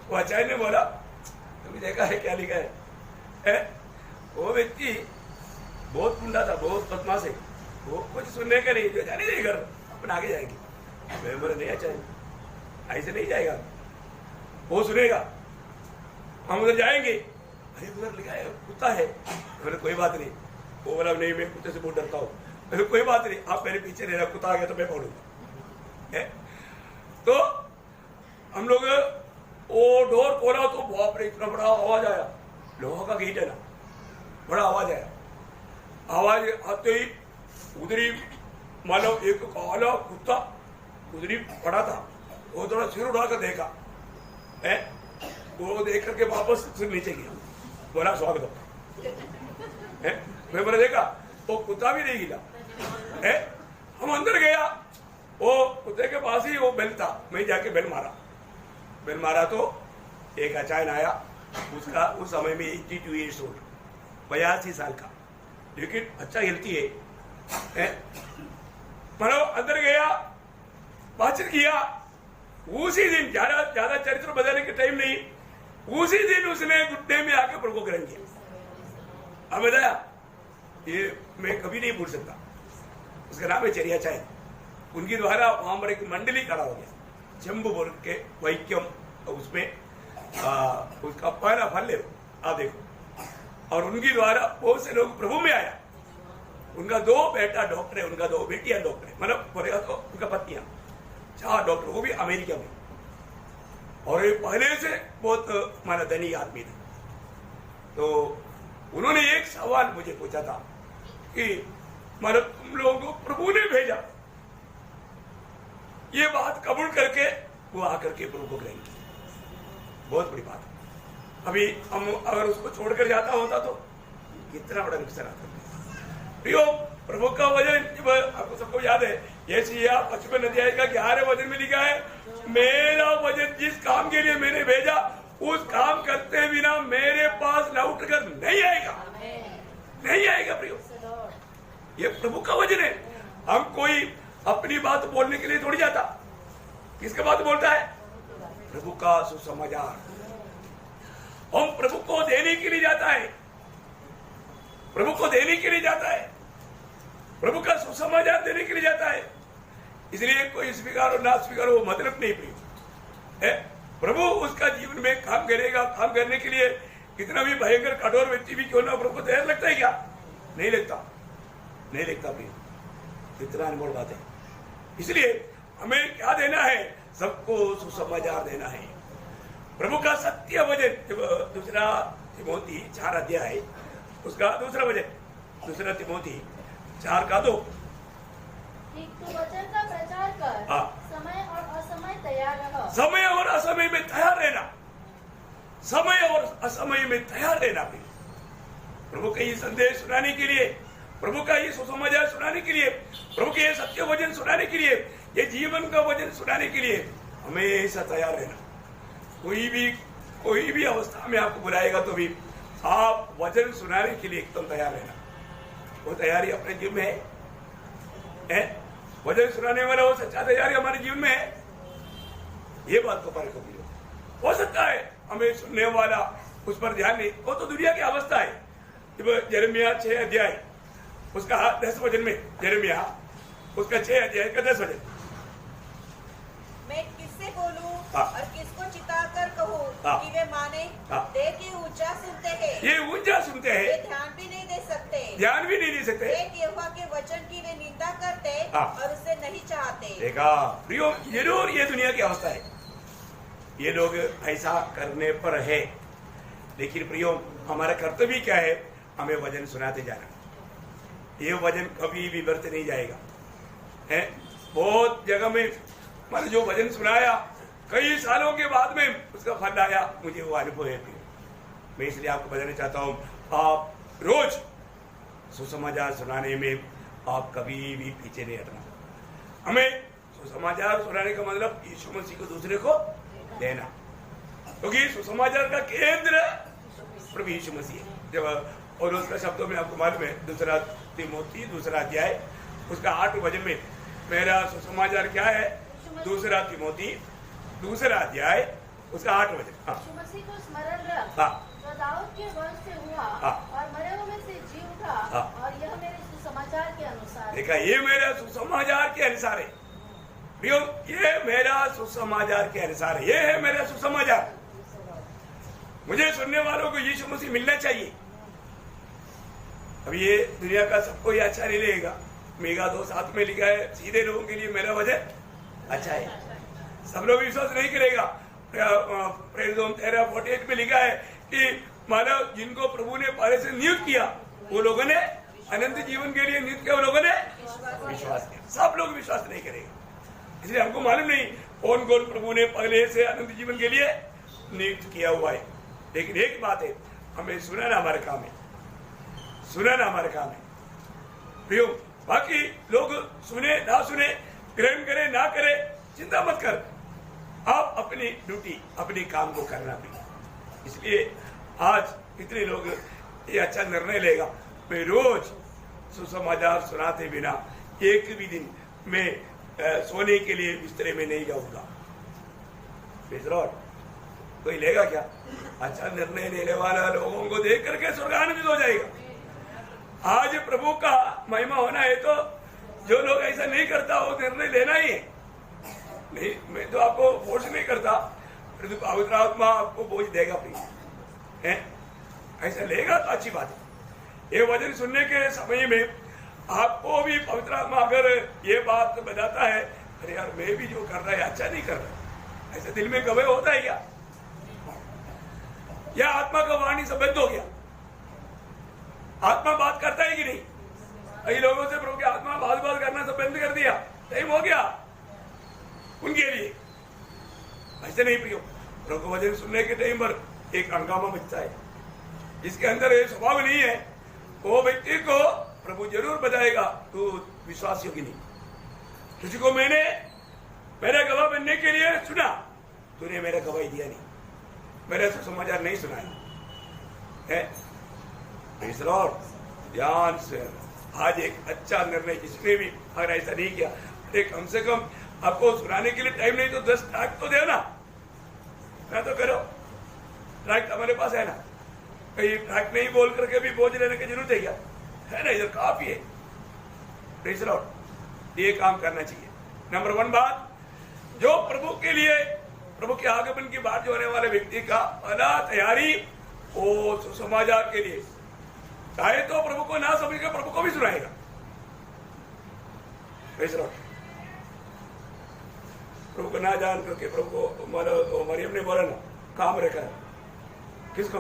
वो आचार्य ने बोला, तुमने देखा है क्या लिखा है? वो व्यक्ति बहुत मुंडा था, बहुत बदमाश है, वो कुछ सुनने का नहीं, जो जाने देगा अपन आगे जाएंगे। मैं बोला नहीं आचार्य, ऐसे नहीं जाएगा, वो सुनेगा, हम उधर जाएंगे। अरे उधर लिखा है कुत्ता है। बोले कोई बात नहीं, वो बोला नहीं, मैं कुत्ते से बहुत डरता हूँ। मैंने कोई बात नहीं, आप मेरे पीछे रहना, कुत्ता आ गया तो मैं पकड़ूंगा। तो हम लोग वो डोर खोला तो बाप रे इतना बड़ा आवाज आया, लोहा का गेट है ना, बड़ा आवाज आया। आवाज आते ही उधरी मानो एक काला कुत्ता उधरी पड़ा था, वो थोड़ा सिर उड़ाकर देखा है, वो देख करके वापस सिर नीचे गया, बोला स्वागत है। मैं बोला देखा वो कुत्ता भी नहीं गिरा है। हम अंदर गया, वो कुत्ते के पास ही वो बेल था, मैं जाके बेल मारा तो एक अचायन आया, उसका उस समय में 82 ईयर्स ओल्ड, 82 साल का, लेकिन अच्छा हेल्थी है। मतलब अंदर गया, बातचीत किया, उसी दिन ज्यादा चरित्र बदलने के टाइम नहीं, उसी दिन उसने घुटने में आके प्रभु को ग्रहण किया। अब बताया ये मैं कभी नहीं भूल सकता। उसका नाम है चेरिया चाय। उनके द्वारा वहां पर एक मंडली खड़ा हो गया, जम्बू बोल के वैक्यम, उसमें उसका पहला फल ले आप देखो। और उनके द्वारा बहुत से लोग प्रभु में आया। उनका 2 बेटा डॉक्टर है, उनका 2 बेटियां डॉक्टर है, मतलब बोलेगा तो उनका पत्नियां 4 डॉक्टर, वो भी अमेरिका में। और ये पहले से बहुत माना धनी आदमी था। तो उन्होंने एक सवाल मुझे पूछा था कि मतलब तुम लोगों को प्रभु ने भेजा, ये बात कबूल करके वो आकर के प्रभु को ग्रहण किया। बहुत बड़ी बात है। अभी हम अगर उसको छोड़कर जाता होता तो कितना बड़ा नुकसान आता। प्रियो, प्रभु का वचन आपको सबको याद है, यशायाह 55 अध्याय का 11वें वचन में लिखा है, मेरा वचन जिस काम के लिए मैंने भेजा उस काम करते बिना मेरे पास लौट कर नहीं आएगा, नहीं आएगा। प्रियो, ये प्रभु का वचन है। हम कोई अपनी बात बोलने के लिए थोड़ी जाता। किसका बात बोलता है? प्रभु का सुसमाचार। हम प्रभु को देने के लिए जाता है, प्रभु को देने के लिए जाता है, प्रभु का सुसमाचार देने के लिए जाता है। इसलिए कोई स्वीकार और ना स्वीकार वो मतलब नहीं प्रिय है। प्रभु उसका जीवन में काम करेगा। काम करने के लिए कितना भी भयंकर कठोर व्यक्ति भी क्यों ना प्रभु को तैयार लगता है क्या? नहीं लगता, नहीं लगता प्रिय। कितना अनमोल बात है। इसलिए हमें क्या देना है? सबको सुसमाचार देना है। प्रभु का सत्य वचन, दूसरा तिमोथी 4 अध्याय उसका दूसरा वचन, दूसरा तिमोथी 4 का 2, तो वचन का प्रचार कर समय और असमय तैयार रहो। समय और असमय में तैयार रहना, समय और असमय में तैयार रहना। प्रभु का ये संदेश सुनाने के लिए, प्रभु का ये सुसमाचार सुनाने के लिए, प्रभु के ये सत्य वचन सुनाने के लिए, ये जीवन का वचन सुनाने के लिए हमेशा तैयार रहना। कोई भी अवस्था में आपको बुलाएगा तो भी आप वचन सुनाने के लिए एकदम तैयार रहना। वो तैयारी अपने जीवन में है? वचन सुनाने वाला वो सच्चा तैयारी हमारे जीवन में है? ये बात को पर कभी हो सकता है हमें सुनने वाला उस पर ध्यान नहीं, वो तो दुनिया की अवस्था है। जब यिर्मयाह 6 अध्याय उसका 10 वचन में, यिर्मयाह उसका 6 अध्याय का 10 वचन, मैं किससे बोलूं और किसको चिताकर कहूं कि वे माने? देख ये ऊंचा सुनते हैं, ये ऊंचा सुनते हैं, वे ध्यान भी नहीं दे सकते, ध्यान भी नहीं दे सकते। एक यहोवा के वचन की वे निंदा करते और उसे नहीं चाहते। देखा प्रियो, जरूर ये दुनिया की अवस्था है। ये लोग ऐसा करने पर है, लेकिन प्रियो हमारा कर्तव्य क्या है? हमें वचन सुनाते जाना। ये वचन कभी भी व्यर्थ नहीं जाएगा है। बहुत जगह में मैंने जो वचन सुनाया, कई सालों के बाद में उसका फल आया, मुझे वो अनुभव है। मैं इसलिए आपको बताना चाहता हूँ, आप रोज सुसमाचार सुनाने में आप कभी भी पीछे नहीं हटना। हमें सुसमाचार सुनाने का मतलब यीशु मसीह को दूसरे को देना, क्योंकि सुसमाचार का केंद्र प्रभु यीशु मसीह है। जब और उसका शब्दों में आपको मालूम है, दूसरा तिमोथी 2 अध्याय उसका 8 वचन में मेरा सुसमाचार क्या है? दूसरा तिमोथी 2 अध्याय उसका 8 वचन। यीशु मसीह को स्मरण रख, जो दाऊद के वंश से हुआ और मरे हुए में से जी उठा, और यह मेरे सुसमाचार के अनुसार। देखा, ये मेरा सुसमाचार के अनुसार है। ये मेरा सुसमाचार के अनुसार है। ये है मेरा सुसमाचार। मुझे सुनने वालों को यीशु मसीह मिलना चाहिए। अब ये दुनिया का सबको ये अच्छा नहीं लगेगा। मेगा 2:7 में लिखा है, सीधे लोगों के लिए मेरा वजन अच्छा है। सब लोग विश्वास नहीं करेगा। प्रेरितों 13:48 में लिखा है कि मानव जिनको प्रभु ने पहले से नियुक्त किया, वो लोगों ने अनंत जीवन के लिए नियुक्त किया, वो लोगों ने विश्वास किया। सब लोग विश्वास नहीं करेगा, इसलिए हमको मालूम नहीं कौन कौन प्रभु ने पहले से अनंत जीवन के लिए नियुक्त किया हुआ है। लेकिन एक बात है, हमें सुनाना हमारा काम है, सुनाना हमारा काम है प्रियो। बाकी लोग सुने ना सुने, ग्रहण करे ना करे, चिंता मत कर, आप अपनी ड्यूटी अपने काम को करना भी। इसलिए आज इतने लोग ये अच्छा निर्णय लेगा, मैं रोज सुसमाचार सुनाते बिना एक भी दिन मैं सोने के लिए बिस्तरे में नहीं जाऊंगा। कोई लेगा क्या? अच्छा निर्णय लेने वाला लोगों को देख करके स्वर्ग आनंदित हो जाएगा। आज प्रभु का महिमा होना है, तो जो लोग ऐसा नहीं करता वो निर्णय लेना ही है। नहीं, मैं तो आपको फोर्स नहीं करता, परंतु पवित्र आत्मा आपको बोझ देगा प्लीज है, ऐसा लेगा तो अच्छी बात है। ये वचन सुनने के समय में आपको भी पवित्र आत्मा अगर ये बात बताता है, अरे यार मैं भी जो कर रहा है अच्छा नहीं कर रहा, ऐसे दिल में कभी होता है क्या? या आत्मा का वाणी से बंद हो गया? आत्मा बात करता है कि नहीं? कई लोगों से प्रभु की आत्मा बात करना सब बंद कर दिया, टाइम हो गया उनके लिए। ऐसे नहीं प्रियो, प्रभु वचन सुनने के टाइम पर एक हंगामा बचता है, जिसके अंदर ये स्वभाव नहीं है, वो व्यक्ति को प्रभु जरूर बताएगा तू विश्वास योग्य नहीं, तुझको मैंने मेरा गवाह बनने के लिए सुना, तूने मेरा गवाही दिया नहीं, मेरा सुसमाचार नहीं सुनाया है। ध्यान से आज एक अच्छा निर्णय, जिसने भी अगर ऐसा नहीं किया, एक कम से कम आपको सुनाने के लिए टाइम नहीं तो 10 ट्रैक तो देना, मैं तो करो ट्रैक हमारे पास है ना, कहीं ट्रैक नहीं बोल करके भी बोझ लेने की जरूरत है क्या? है ना, इधर काफी है। ये काम करना चाहिए। नंबर 1 बात, जो प्रभु के लिए, प्रभु के आगमन की बात जो होने वाले व्यक्ति का पहला तैयारी वो सुसमाचार के लिए, चाहे तो प्रभु को ना समझकर प्रभु को भी सुनाएगा। प्रभु को ना जान करके प्रभु को मरियम ने बोला ना, काम रखा है किसको,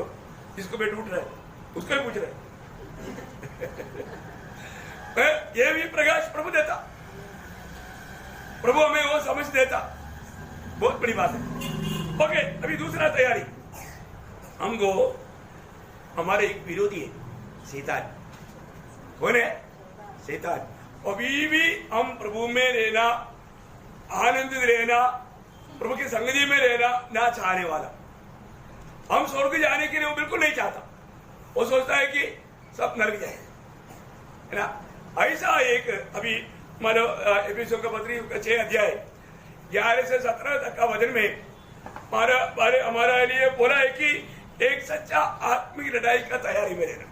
जिसको बेट उठ रहा है उसको ही पूछ रहा है। ये भी प्रकाश प्रभु देता, प्रभु हमें वो समझ देता, बहुत बड़ी बात है। ओके, अभी दूसरा तैयारी, हमको हमारे एक विरोधी है शैतान। कौन है? शैतान। अभी भी हम प्रभु में रहना, आनंदित रहना, प्रभु की संगति में रहना ना चाहने वाला, हम स्वर्ग जाने के लिए वो बिल्कुल नहीं चाहता, वो सोचता है कि सब नरक जाए, है ना। ऐसा एक अभी मानो एफिसियों का पत्री 6 अध्याय 11 से 17 तक का वचन में हमारा लिए बोला है कि एक सच्चा आत्मिक लड़ाई का तैयारी में रहना।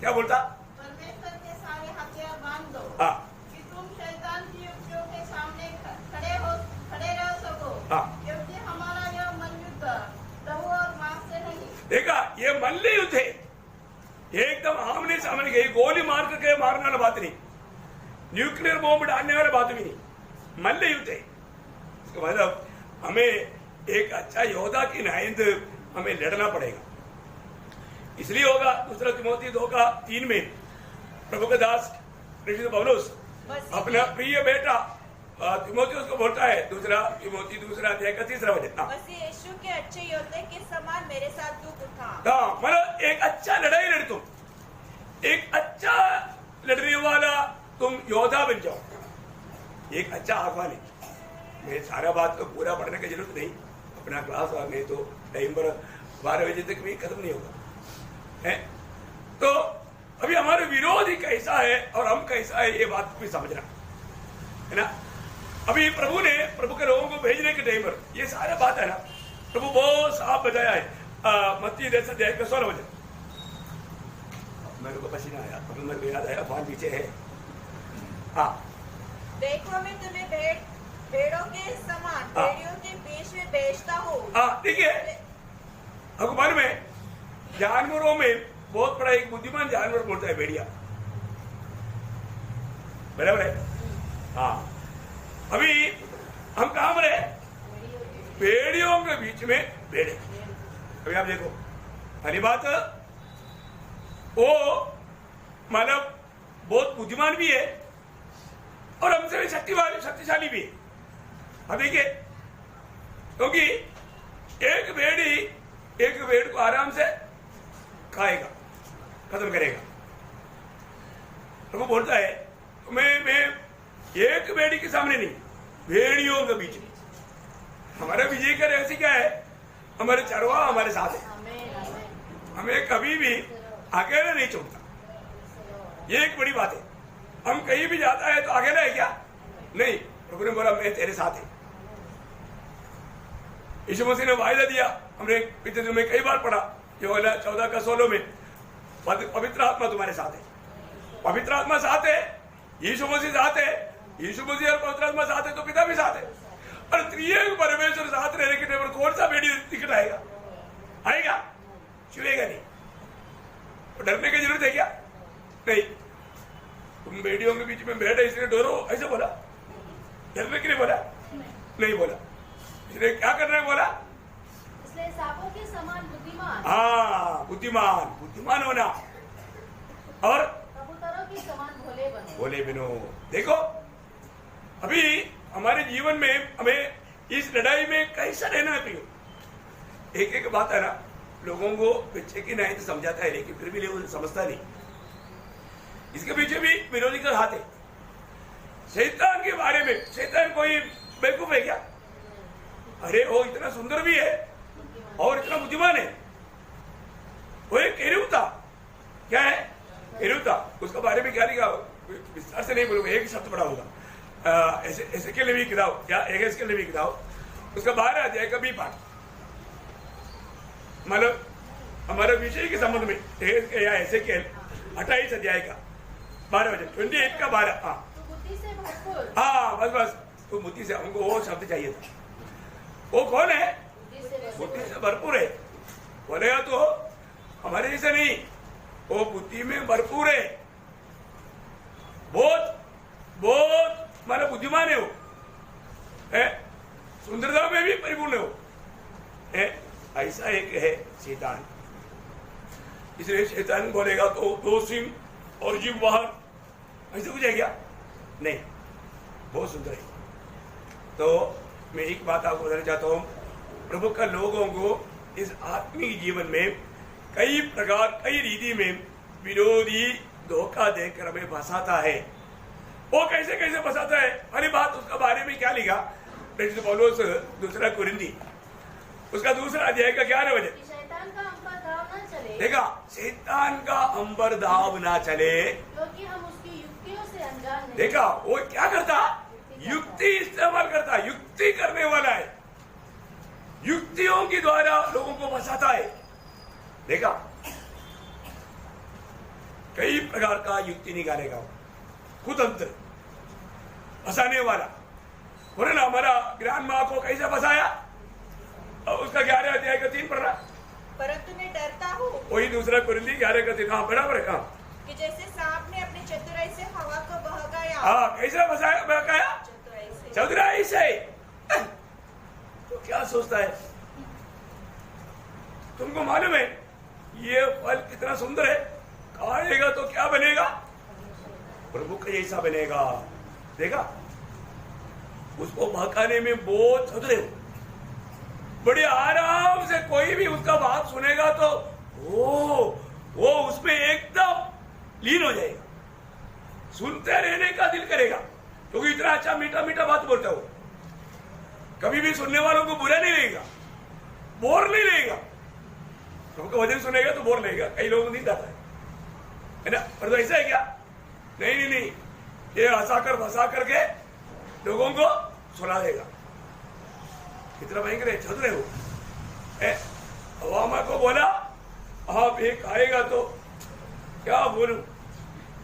क्या बोलता? परमेश्वर के सारे हथियार बांध दो, हाँ, कि तुम शैतान की युक्तियों के सामने खड़े रह सको, हाँ, क्योंकि हमारा यह मल्लयुद्ध लहू और मांस से नहीं। देखा, ये मल्ल युद्ध है, एकदम आमने सामने गई, गोली मार करके मारने वाला बात नहीं, न्यूक्लियर बॉम्ब डालने वाला बात भी नहीं, मल्ल युद्ध है। इसका मतलब हमें एक अच्छा योद्धा की नायंद हमें लड़ना पड़ेगा। इसलिए होगा 2 तिमोथी 2:3 में प्रभु का दास पौलुस अपना प्रिय बेटा तिमोथियुस को बोलता है, 2 तिमोथी 2 अध्याय का 3 वचन, मसीह यीशु के अच्छे योद्धे के समान मेरे साथ तू उठा। हाँ, मतलब एक अच्छा लड़ाई लड़, तुम एक अच्छा लड़ने वाला तुम योद्धा बन जाओ। एक अच्छा आह्वान है। मैं सारा बात को पूरा पढ़ने की जरूरत नहीं, अपना क्लास और नहीं तो टाइम पर 12 बजे तक भी खत्म नहीं होगा है। तो अभी हमारे विरोधी कैसा है और हम कैसा है, ये बात भी समझना है ना। अभी प्रभु ने प्रभु के लोगों को भेजने के टाइम पर ये सारा बात है ना, प्रभु बहुत साफ बताया है। मत्ती 10 अध्याय का 16 वचन, मेरे को पसीना आया, अभी मेरे को याद आया, पान पीछे है। हाँ, देखो मैं तुम्हें भेड़ों के समान भेड़ियों के बीच में भेजता हूँ। हाँ, देखिए, अखबार में जानवरों में बहुत बड़ा एक बुद्धिमान जानवर बोलता है भेड़िया, बराबर है। हाँ, अभी हम कहां पर है? भेड़ियों के बीच में भेड़े। अभी आप देखो, पहली बात वो मतलब बहुत बुद्धिमान भी है और हमसे भी शक्तिशाली भी है। अब देखिए, क्योंकि एक भेड़ को आराम से खाएगा, खत्म करेगा। तो वो बोलता है मैं एक भेड़ी के सामने नहीं, भेड़ियों के बीच में। हमारा विजय का रहस्य क्या है? हमारे चरवाहा हमारे साथ है, हमें कभी भी अकेला नहीं छोड़ता। ये एक बड़ी बात है। हम कहीं भी जाता है तो अकेला है क्या? नहीं, प्रभु ने बोला मैं तेरे साथ है। यीशु मसीह ने वायदा दिया, हमने पिछले दिन में कई बार पढ़ा, यूहन्ना 14:16 में, पवित्र आत्मा तुम्हारे साथ है। पवित्र आत्मा साथ है, यीशु मसीह साथ है, यीशु मसीह और पवित्र आत्मा साथ है तो पिता भी साथ है। और त्रिएक परमेश्वर साथ रहने के टाइम पर कौन सा भेड़ी निकट आएगा? छुएगा नहीं। तो डरने की जरूरत है क्या? नहीं। तुम भेड़ियों के बीच में बैठे इसलिए डरो, ऐसे बोला? डरने के लिए बोला? नहीं बोला। इसलिए क्या करना है बोला? इसलिए सांपों के समान बुद्धिमान। हाँ, बुद्धिमान होना और कबूतरों के समान भोले बनो। देखो, अभी हमारे जीवन में हमें इस लड़ाई में कैसा रहना है? एक एक बात है ना, लोगों को बच्चे की नहीं तो समझाता है, लेकिन फिर भी लोग समझता नहीं। इसके पीछे भी विरोधी का हाथ है। शैतान के बारे में, शैतान कोई बेवकूफ है क्या? अरे वो इतना सुंदर भी है और इतना बुद्धिमान है। वो एक केरूब था। क्या है? केरूब था। उसका बारे में क्या लिखा? विस्तार से नहीं बोलूंगा, एक शब्द पढ़ा होगा। ऐसे के लिए भी किताब, या इसके लिए भी किताब, उसका 12 अध्याय का भी पाठ, मतलब हमारे विषय के संबंध में, या ऐसे के 28 अध्याय का 12 वचन, 28 का 12। हाँ, बस तो बुद्धि से, हमको वो शब्द चाहिए था। वो कौन है? बुद्धि से भरपूर है। बोलेगा तो हमारे जैसे नहीं, वो बुद्धि में भरपूर है, बहुत मतलब बुद्धिमान है वो, है सुंदरता में भी परिपूर्ण है वो, है ऐसा एक है शैतान। इसलिए शैतान बोलेगा तो 2 सिंह और जीभ बाहर, ऐसे कुछ है क्या? नहीं, बहुत सुंदर है। तो मैं एक बात आपको बताना चाहता हूँ, प्रभु का लोगों को इस आत्मिक जीवन में कई प्रकार, कई रीति में विरोधी धोखा देकर हमें फंसाता है। वो कैसे कैसे फंसाता है? अरे बात उसका बारे में क्या लिखा? पौलुस 2 कुरिन्थी उसका 2 अध्याय का 11 वचन, शैतान का अंबर दाव न चले। देखा, शैतान का अंबर दाव ना चले, क्योंकि हम उसकी युक्तियों से अनजान नहीं। देखा, वो क्या करता? युक्ति इस्तेमाल करता, युक्ति करने वाला है, युक्तियों के द्वारा लोगों को फंसाता है। देखा, कई प्रकार का युक्ति निकालेगा, कुतंत्र फंसाने वाला। बोले ना, हमारा ज्ञान माँ को कैसे फंसाया? उसका 11 अध्याय का 3 पढ़ना। परंतु मैं डरता हूँ, वही 2 कुरिन्थी 11 का 3। हाँ, बराबर है। हाँ, कि जैसे सांप ने अपनी चतुराई से हवा को बहकाया। हाँ, कैसे बहकाया? चतुराई से। तो क्या सोचता है? तुमको मालूम है ये फल कितना सुंदर है, खाएगा तो क्या बनेगा? प्रभु का जैसा बनेगा। देखा, उसको बहकाने में बहुत चतुर है, बड़े आराम से कोई भी उसका बात सुनेगा तो वो उसमें एकदम लीन हो जाएगा, सुनते रहने का दिल करेगा, क्योंकि इतना अच्छा मीठा मीठा बात बोलता हो। कभी भी सुनने वालों को बुरा नहीं लगेगा, बोर नहीं लगेगा। प्रभु का वचन सुनेगा तो बोर लगेगा, कई लोगों को नहीं आता है ना। पर तो ऐसा है क्या? नहीं, ये हंसा कर के लोगों को सुना देगा। कितना भयंकर है, चतुर है वो। हवा को बोला आप ये खाएगा तो क्या बोलूं,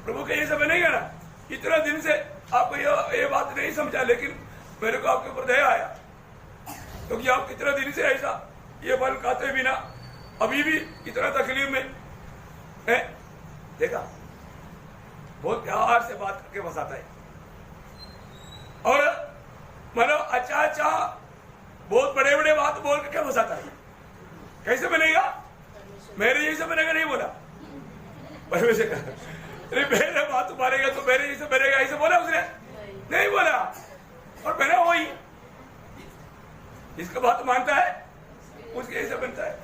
प्रभु का ये सब बनेगा ना। इतना दिन से आपको ये बात नहीं समझा, लेकिन मेरे को आपके ऊपर दया आया, क्योंकि आप कितना दिन से ऐसा ये फल खाते बिना अभी भी इतना तकलीफ में, देखा, बहुत प्यार से बात करके फंसाता है। और मतलब अच्छा बहुत बड़े बड़े बात बोल के क्या फंसाता है। कैसे बनेगा? मेरे जैसे बनेगा नहीं बोला, परमेश्वर का अरे मेरे बात मारेगा तो मेरे जैसे बनेगा, ऐसे बोला उसने? नहीं बोला। और बना वही, जिसका बात मानता है उसके जैसा बनता है।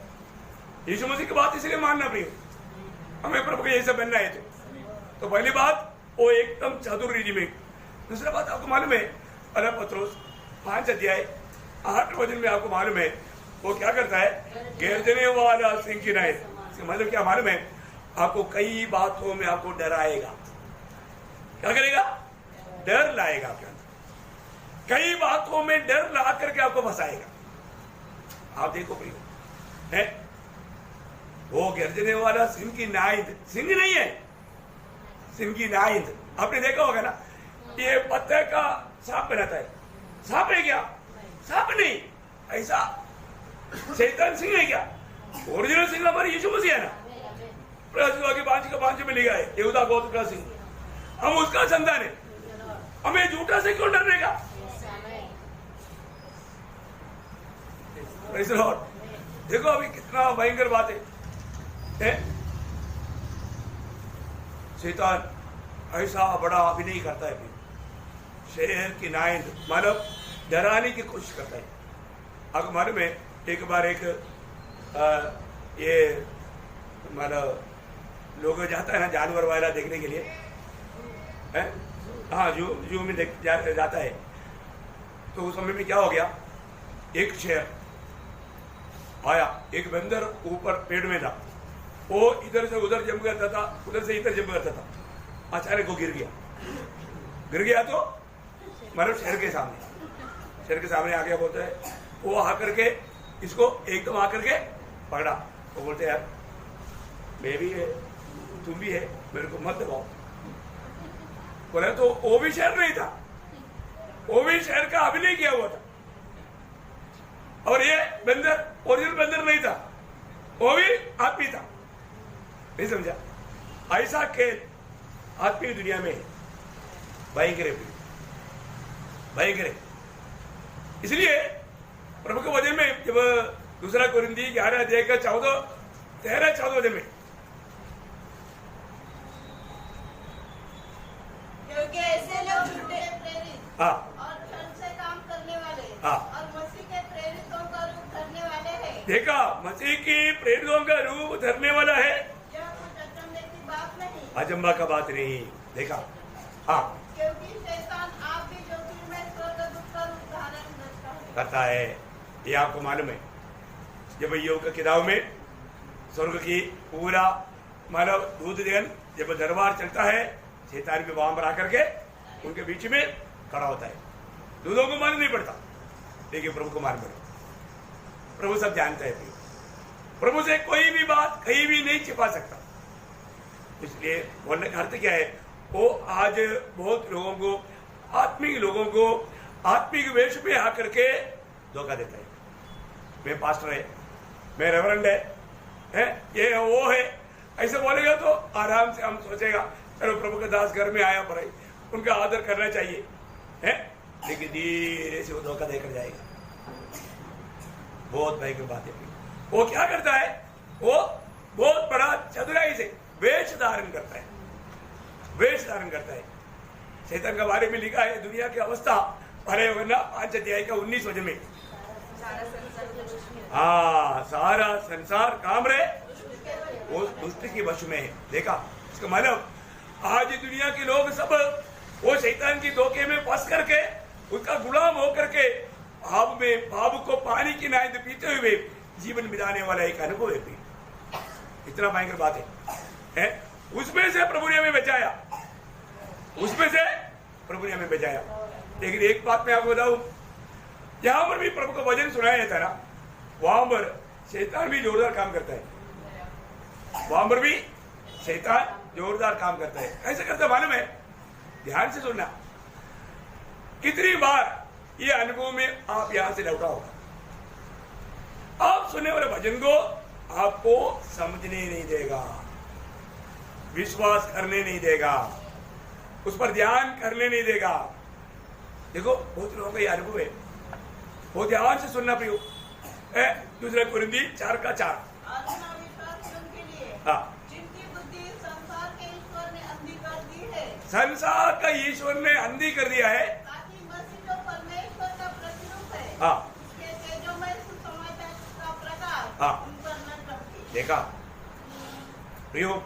यीशु मसीह की बात इसलिए मानना प्रिय, हमें प्रभु के जैसा बनना है। तो पहली बात वो एकदम चतुर रीति में। दूसरा बात आपको मालूम है, पहला पत्रोस 5 अध्याय 8 वचन में आपको मालूम है वो क्या करता है? गर्जने वाला सिंह की नाई। मतलब क्या मालूम है आपको? कई बातों में आपको डराएगा। क्या करेगा? डर लाएगा आपके अंदर। कई बातों में डर ला करके आपको फंसाएगा। आप देखो प्रियो, है वो गर्जने वाला सिंह की नाइंद, सिंह नहीं है, सिंह की नाइंद। आपने देखा होगा ना, ये पत्थर का सांप बनाता है। सांप है क्या? सांप नहीं। ऐसा शैतान सिंह है क्या? ओरिजिनल सिंह हमारे यीशु मसीह है ना। के 5 में लिखा है यहूदा गोत्र का सिंह, हम उसका संतान है। हमें झूठा से क्यों डरने का? देखो अभी कितना भयंकर बात है। शैतान ऐसा बड़ा अभिनय करता है, शहर की नाइंद मतलब डराने की कोशिश करता है। आपको मालूम है एक बार एक ये मतलब लोग जाता है ना जानवर वगैरह देखने के लिए, है हाँ, जू में जाता है। तो उस समय में क्या हो गया, एक शेर आया, एक बंदर ऊपर पेड़ में था, वो इधर से उधर जंप करता था, उधर से इधर जंप करता था। अचानक वो गिर गया तो मतलब शेर के सामने आ गया। बोलते है वो आकर के इसको एकदम आकर के पकड़ा। वो बोलते यार मैं भी है, तुम भी है, मेरे को मत दबाओ। बोले तो वो भी शेर नहीं था, वो भी शेर का अभिनय किया हुआ था। और ये बंदर ओरिजिनल बंदर नहीं था, वो भी आदमी था। नहीं समझा? ऐसा खेल आत्मीय दुनिया में भयंकर है। इसलिए प्रभु के वचन में जब दूसरा कोरिन्थी 11 अध्याय का 13-14 वचन में, क्योंकि ऐसे लोग झूठे प्रेरित और धन से काम करने वाले और मसीह के प्रेरितों का रूप धरने वाले हैं। देखा, मसीह की प्रेरितों का रूप धरने वाला है। यह कुछ अचंभे की बात नहीं, अचंबा का बात नहीं। देखा, हाँ, क्योंकि शैतान आप भी ज्योति में स्वर्गदूत का रूप धारण करता है। ये आपको मालूम है, जब योग की किताब में स्वर्ग की पूरा मानव दूतगण जब दरबार चलता है, शैतान भी वहां पर आकर के उनके बीच में खड़ा होता है। दूतों को मालूम नहीं पड़ता, लेकिन प्रभु को मालूम पड़ता। प्रभु सब जानता है। प्रभु से कोई भी बात कहीं भी नहीं छिपा सकता। इसलिए बोलने का अर्थ क्या है, वो आज बहुत लोगों को, आत्मिक लोगों को आत्मिक वेश में आकर के धोखा देता है। मैं पास्टर है, मैं रेवरेंड है, ये वो है, ऐसे बोलेगा तो आराम से हम सोचेगा चलो प्रभु का दास घर में आया, पर उनका आदर करना चाहिए, है। लेकिन धीरे से वो धोखा देकर जाएगा। बहुत भयंकर बात है। वो क्या करता है, वो बहुत बड़ा चतुराई से वेश धारण करता है, वेश धारण करता है। शैतान के बारे में लिखा है, दुनिया की अवस्था भले वरना 5 अध्याय का 19 वचन में, हाँ, सारा संसार काम रहे वो दुष्ट की वश में है। देखा, इसका मतलब आज दुनिया के लोग सब वो शैतान की धोखे में फंस करके उसका गुलाम होकर के भाव को पानी की नाइंद पीते हुए जीवन बिताने वाला एक अनुभव है। इतना भयंकर बात है। उसमें से प्रभु ने हमें बचाया, उसमें से प्रभु ने हमें बचाया। लेकिन एक बात मैं आपको बताऊं, यहां पर भी प्रभु का वचन सुनाया जाता है ना, वहां पर शैतान भी जोरदार काम करता है। वहां पर भी शैतान जोरदार काम करता है। कैसे करता है मालूम है? ध्यान से सुनना। कितनी बार ये अनुभव में आप यहां से लौटा होगा, आप सुनने वाले भजन को आपको समझने नहीं देगा। विश्वास करने नहीं देगा, उस पर ध्यान करने नहीं देगा। देखो बहुत लोगों का ये अनुभव है, वो ध्यान से सुनना प्रियो। दूसरा कुरिन्थी 4:4। हाँ, जिनकी बुद्धि संसार के ईश्वर ने अंधी कर दी है, संसार का ईश्वर ने अंधी कर दिया है, ताकि मसीह जो परमेश्वर का प्रतिरूप है, हाँ, उसके तेजोमय सुसमाचार का प्रकाश हाँ, उन पर न टपके। देखा प्रियो,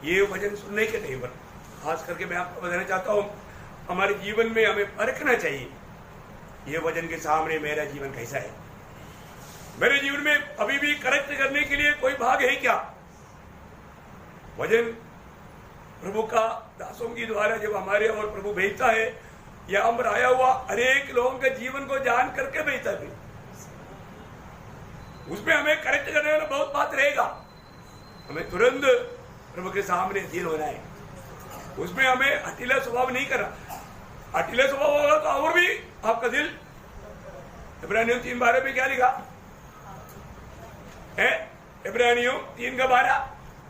ये वचन सुनने के नहीं, पर खास करके मैं आपको बताना चाहता हूँ, हमारे जीवन में हमें परखना चाहिए, ये वचन के सामने मेरा जीवन कैसा है। मेरे जीवन में अभी भी करेक्ट करने के लिए कोई भाग है क्या? वचन प्रभु का दासों की द्वारा जब हमारे और प्रभु भेजता है, या हम आया हुआ अनेक लोगों के जीवन को जान करके भेजता है, उसमें हमें करेक्ट करने वाला बहुत बात रहेगा। हमें तुरंत प्रभु के सामने धीर होना है, उसमें हमें हठीला स्वभाव नहीं करना। हठीला स्वभाव होगा तो और भी आपका दिल, इब्रानियों 3:12 में क्या लिखा है? इब्रानियों 3:12,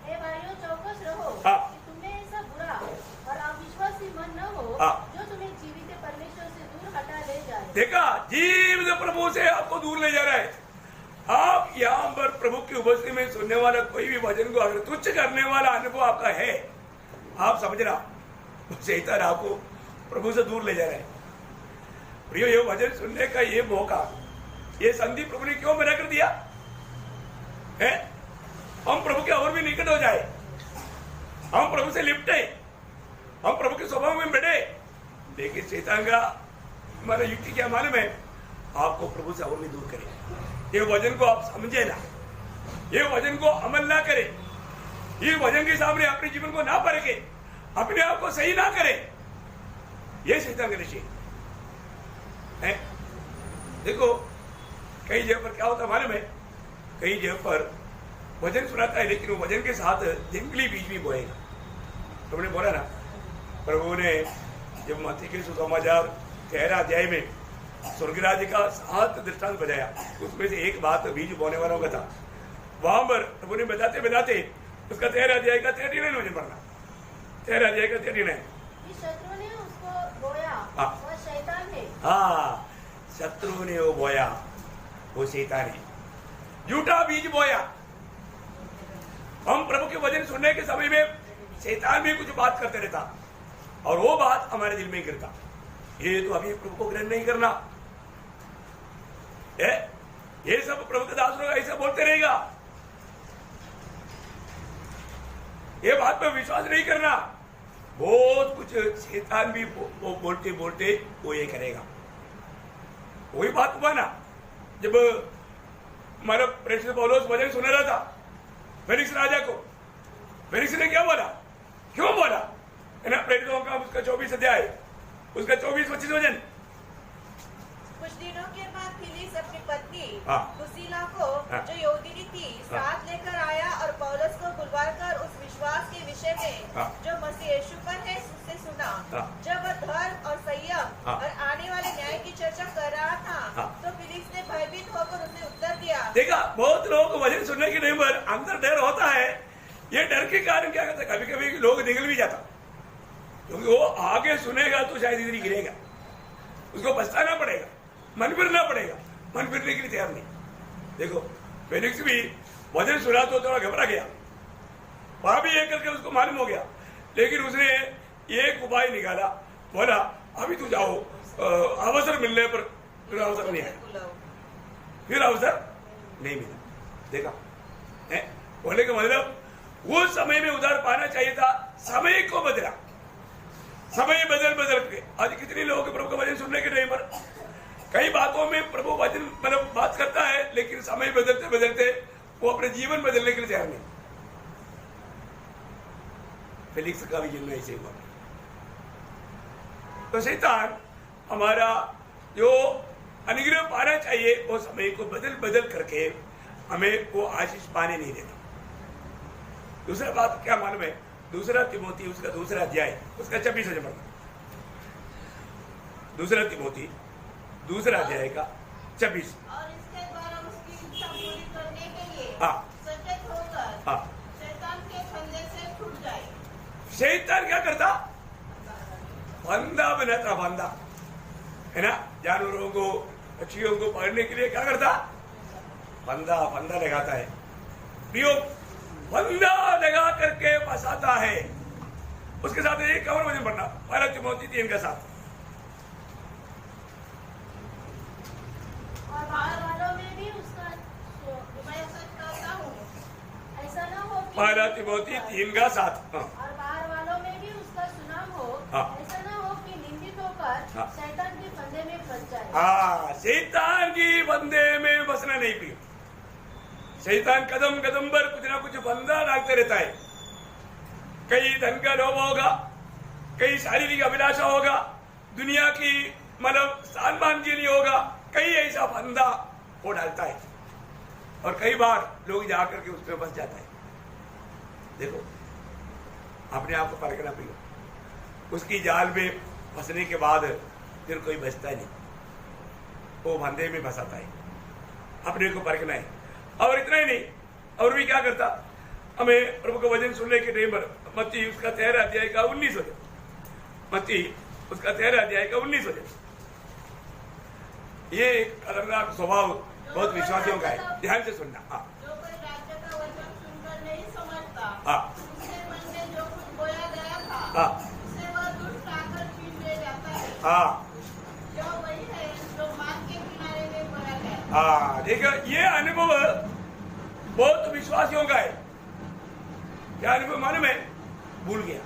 हे भाइयों चौकस रहो, हाँ, कि तुम्हें ऐसा बुरा और अविश्वासी मन न हो, हाँ, जो तुम्हें जीवित परमेश्वर से दूर हटा ले जाए। देखा, जीवित प्रभु से आपको दूर ले जा रहा है। आप यहाँ पर प्रभु की उपस्थिति में सुनने वाला कोई भी वचन को अगर तुच्छ करने वाला अनुभव आपका है, आप समझना शैतान आपको प्रभु से दूर ले जा रहा है। प्रियो, ये वचन सुनने का ये मौका, ये संधि प्रभु ने क्यों मना कर दिया है? हम प्रभु के और भी निकट हो जाए, हम प्रभु से लिपटे, हम प्रभु के स्वभाव में बढ़े। लेकिन शैतान का हमारा युक्ति क्या मालूम है? आपको प्रभु से और भी दूर करे। ये वचन को आप समझे ना, ये वचन को अमल ना करे, ये वचन के सामने अपने जीवन को ना परखे, अपने आप को सही ना करे, ये शैतान का निश्चय है। देखो कई जगह पर क्या होता मालूम है? कई जगह पर वचन सुनाता है, लेकिन वो वचन के साथ जंगली बीज भी बोएगा। तुमने बोला ना, प्रभु ने जब मत्ती के सुसमाचार 13 अध्याय में स्वर्ग राज्य का 7 दृष्टांत बताया, उसमें से एक बात बीज बोने वालों का था। वहां पर प्रभु ने बताते बताते उसका 13 अध्याय का 39 वचन पढ़ना, 13 अध्याय का 39। शत्रु ने उसको बोया, हाँ, वह शैतान है। हाँ, शत्रु ने वो बोया, वो शैतान है, झूठा बीज बोया। हम प्रभु के वचन सुनने के समय में शैतान भी कुछ बात करते रहता, और वो बात हमारे दिल में गिरता। ये तो अभी प्रभु को ग्रहण नहीं करना, ये सब प्रभु के दास लोग ऐसा बोलते रहेगा, ये बात पर विश्वास नहीं करना। बहुत कुछ शैतान भी वो बोलते बोलते वो ये करेगा। वही बात हुआ ना, जब हमारा प्रेषित पौलुस वचन सुना रहा था फेलिक्स राजा को, फेलिक्स ने क्या बोला, क्यों बोला है ना? प्रेरितों का उसका 24 अध्याय, उसका 24-25 वचन। कुछ दिनों के बाद फिलिक्स अपनी पत्नी लुसीला को, जो यहूदी थी, साथ लेकर आया और पौलुस को बुलवाकर उस विश्वास के विषय में जो मसीह यीशु पर है उससे सुना। जब वह धर्म और संयम और आने वाले न्याय की चर्चा कर रहा था, तो फिलिक्स ने भयभीत होकर उसने उत्तर दिया। देखा, बहुत लोगों को वचन सुनने के नहीं पर अंदर डर होता है। ये डर के कारण क्या करता है, कभी कभी लोग निकल भी जाता, क्योंकि वो आगे सुनेगा तो शायद इधर ही गिरेगा, उसको पछताना पड़ेगा, मन फिरना पड़ेगा, मन फिरने के लिए तैयार नहीं। देखो फेलिक्स भी वचन सुना तो थोड़ा घबरा गया, वहां भी एक करके उसको मालूम हो गया, लेकिन उसने एक उपाय निकाला, बोला अभी तू जाओ, अवसर मिलने पर फिर अवसर नहीं आया, फिर अवसर नहीं मिला। देखा बोले का मतलब उस समय में उधार पाना चाहिए था, समय को बदला, समय बदल बदल के। आज कितने लोगों के प्रभु का वचन सुनने के टाइम पर कई बातों में प्रभु वचन मतलब बात करता है, लेकिन समय बदलते बदलते वो अपने जीवन बदलने के लिए तैयार नहीं। फेलिक्स का भी जीवन ऐसे हुआ। तो शैतान हमारा जो अनुग्रह पाना चाहिए वो समय को बदल बदल करके हमें वो आशीष पाने नहीं देता। दूसरा बात क्या मालूम है? दूसरा तिमोथी उसका 2 अध्याय उसका 26 वचन पढ़ना। दूसरा तिमोथी 2 अध्याय का 26। और इसके द्वारा उसकी इच्छा पूरी करने के लिए हाँ, सचेत होकर हाँ, शैतान के फंदे से छूट जाए। शैतान क्या करता? फंदा बनाता, फंदा है ना, जानवरों को, पक्षियों को पकड़ने के लिए क्या करता? फंदा लगाता है। प्रियो, फंदा लगा करके फंसाता है। उसके साथ एक और वचन पढ़ना, पहला तिमोथी 3 का 7। और बाहर वालों में भी उसका मैं सच कहता हूँ, ऐसा ना हो कि पहला तिमोथी 3 का 7। और बाहर वालों में भी उसका सुनाम हो, ऐसा ना हो कि निंदित होकर शैतान के फंदे में फंस जाए। हाँ, शैतान की फंदे में बसना नहीं प्रिय। शैतान कदम कदम पर कुछ ना कुछ फंदा डालते रहता है। कई धन का लोभ होगा, कई शारीरिक अभिलाषा होगा, दुनिया की मतलब सम्मान के लिए होगा, कई ऐसा फंदा वो डालता है और कई बार लोग जाकर के उसमें फंस जाता है। देखो, अपने आप को परखना पियो। उसकी जाल में फंसने के बाद फिर कोई बचता नहीं, वो फंदे में फंसाता है। अपने को परखना है। और इतना ही नहीं, और भी क्या करता, हमें प्रभु का वचन सुनने के टाइम पर मत्ती उसका 13 अध्याय का 19 वचन, मत्ती उसका 13 अध्याय का 19 वचन। ये एक खतरनाक स्वभाव बहुत विश्वासियों का है, ध्यान से सुनना। हाँ, जो कोई राज्य का वचन सुनकर नहीं समझता, हाँ, उसके मन में जो कुछ बोया गया था, हाँ, उसे वह दुष्ट आकर छीन ले जाता है। हाँ, जो वही है जो मार्ग के किनारे में बोया गया। हाँ, देखो, ये अनुभव बहुत विश्वासियों का है। क्या अनुभव मालूम है? भूल गया।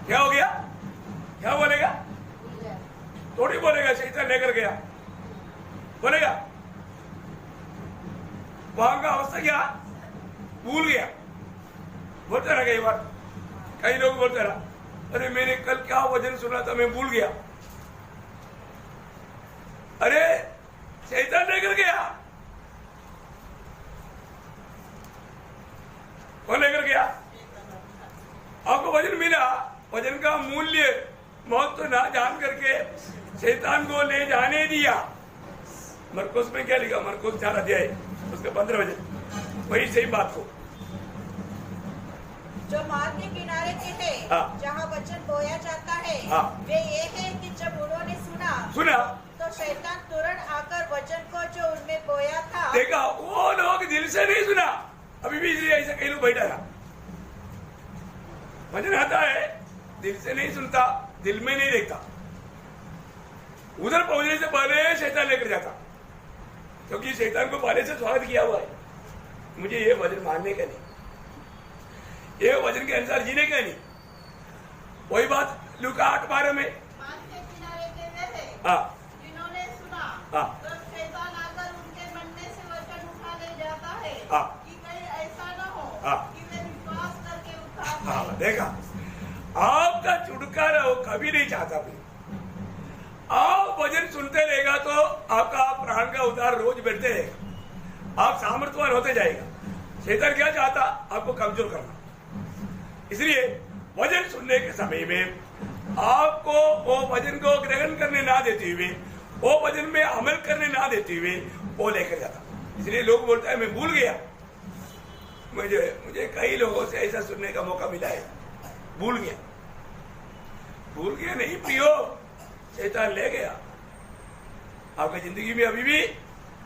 क्या हो गया? क्या बोलेगा? थोड़ी बोलेगा, शैतान लेकर गया बोलेगा। वहां का अवस्था क्या? भूल गया। बोलते रहा कई बार, कई लोग बोलते रहा, अरे मैंने कल क्या वचन सुना था, मैं भूल गया। अरे शैतान लेकर गया। कौन लेकर गया? आपको वचन मिला, वचन का मूल्य महत्व तो ना जान करके शैतान को ले जाने दिया। मरकुस में क्या लिखा? मरकुस 4 अध्याय उसका 15 वचन, वही सही बात को। जो मार्ग के किनारे के हैं, हाँ, जहाँ वचन बोया जाता है, हाँ, वे ये है कि जब उन्होंने सुना तो शैतान तुरंत आकर वचन को जो उनमें बोया था, देखा, वो लोग दिल से नहीं सुना। अभी भी इसलिए ऐसा कई लोग बैठा रहा। वचन आता है, दिल से नहीं सुनता, दिल में नहीं देखता, उधर पहुंचने से पहले शैतान लेकर जाता, क्योंकि शैतान को पहले से स्वागत किया हुआ है। मुझे ये वचन मानने का नहीं, ये वचन के अनुसार जीने का नहीं। वही बात लूका 8:12 में, मार्ग के किनारे के वे हैं, हाँ, जिन्होंने सुना, हाँ, तो शैतान आकर उनके मन में से वचन उठा ले जाता है, हाँ, कि कहीं ऐसा न हो, हाँ, कि वे विश्वास करके उद्धार हाँ, पाएं। देखा, आपका छुटकारा वो कभी नहीं चाहता भी। आप वचन सुनते रहेगा तो आपका प्राण का उद्धार रोज बढ़ते रहेगा, आप सामर्थ्यवान होते जाएगा। शैतान क्या चाहता? आपको कमजोर करना। इसलिए वचन सुनने के समय में आपको वो वचन को ग्रहण करने ना देते हुए, वो वचन में अमल करने ना देते हुए वो लेकर जाता। इसलिए लोग बोलता है मैं भूल गया। मुझे कई लोगों से ऐसा सुनने का मौका मिला है, भूल गया। भूल गया नहीं प्रियो, शैतान ले गया। आपकी जिंदगी में अभी भी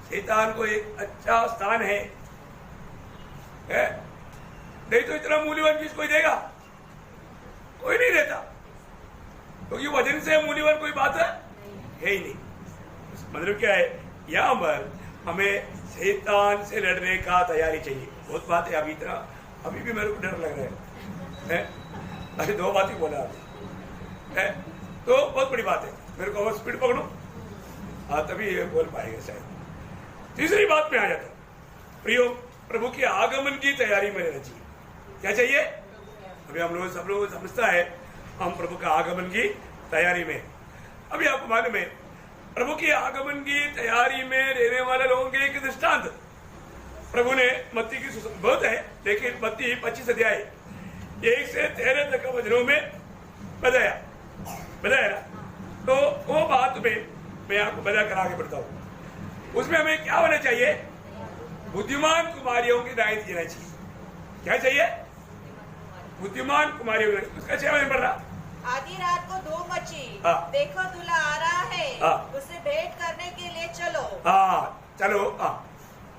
शैतान को एक अच्छा स्थान है? नहीं तो इतना मूल्यवान चीज कोई देगा? कोई नहीं देता, क्योंकि तो वचन से मूल्यवान कोई बात है ही नहीं। मतलब क्या है, यहाँ पर हमें शैतान से लड़ने का तैयारी चाहिए। बहुत बात है, अभी इतना अभी भी मेरे को डर लग रहा है। अरे 2 बात ही बोला है, तो बहुत बड़ी बात है। मेरे को और स्पीड पकड़ो, हाँ, तभी ये बोल पाएगा शायद। तीसरी बात में आ जाता हूं, प्रियो, प्रभु के आगमन की तैयारी में रहना चाहिए। क्या चाहिए? अभी हम लोग सब लोग समझता है हम प्रभु का आगमन की तैयारी में। अभी आपको मालूम है, प्रभु के आगमन की तैयारी में रहने वाले लोगों के एक दृष्टांत प्रभु ने मत्ती की बहुत है, लेकिन मत्ती 25 अध्याय 1 से 13 तक वचनों में बताया ना। तो वो बात में मैं आपको बता कर आगे बढ़ता हूँ। उसमें हमें क्या होना चाहिए? बुद्धिमान कुमारियों की दायित्व देना चाहिए। क्या चाहिए? बुद्धिमान कुमारी उसका 6 वचन पढ़ रहा। आधी रात को धूम मची, हाँ। देखो दूल्हा आ रहा है, हाँ। उसे भेंट करने के लिए चलो। चलो।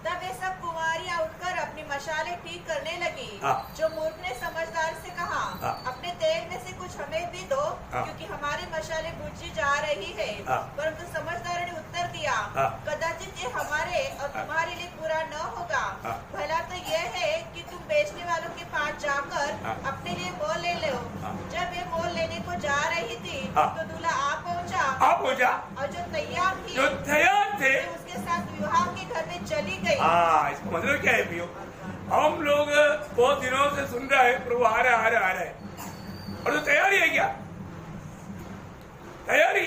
तब ये सब कुमारियां उठकर अपनी मशालें ठीक करने लगी। हाँ। जो मूर्ख ने समझदार से कहा, हाँ। अपने तेल में से कुछ हमें भी दो, हाँ। क्योंकि हमारी मशालें बुझी जा रही है। हाँ। परंतु समझदार ने उत्तर दिया, हाँ। कदाचित ये हमारे और तुम्हारे लिए पूरा न होगा। हाँ। भला तो यह है कि तुम बेचने वालों के पास जाकर हाँ। अपने लिए मोल ले लो। हाँ। जब ये मोल लेने को जा रही थी, हाँ। तो दूल्हा आ पहुंचा, और जो तैयार थी, जो तैयार थे, वे उसके साथ विवाह के घर में चली गई। इसका मतलब क्या है भैया? हम लोग बहुत दिनों से सुन रहे हैं प्रभु आ रहा है, और जो तैयारी है क्या? तैयारी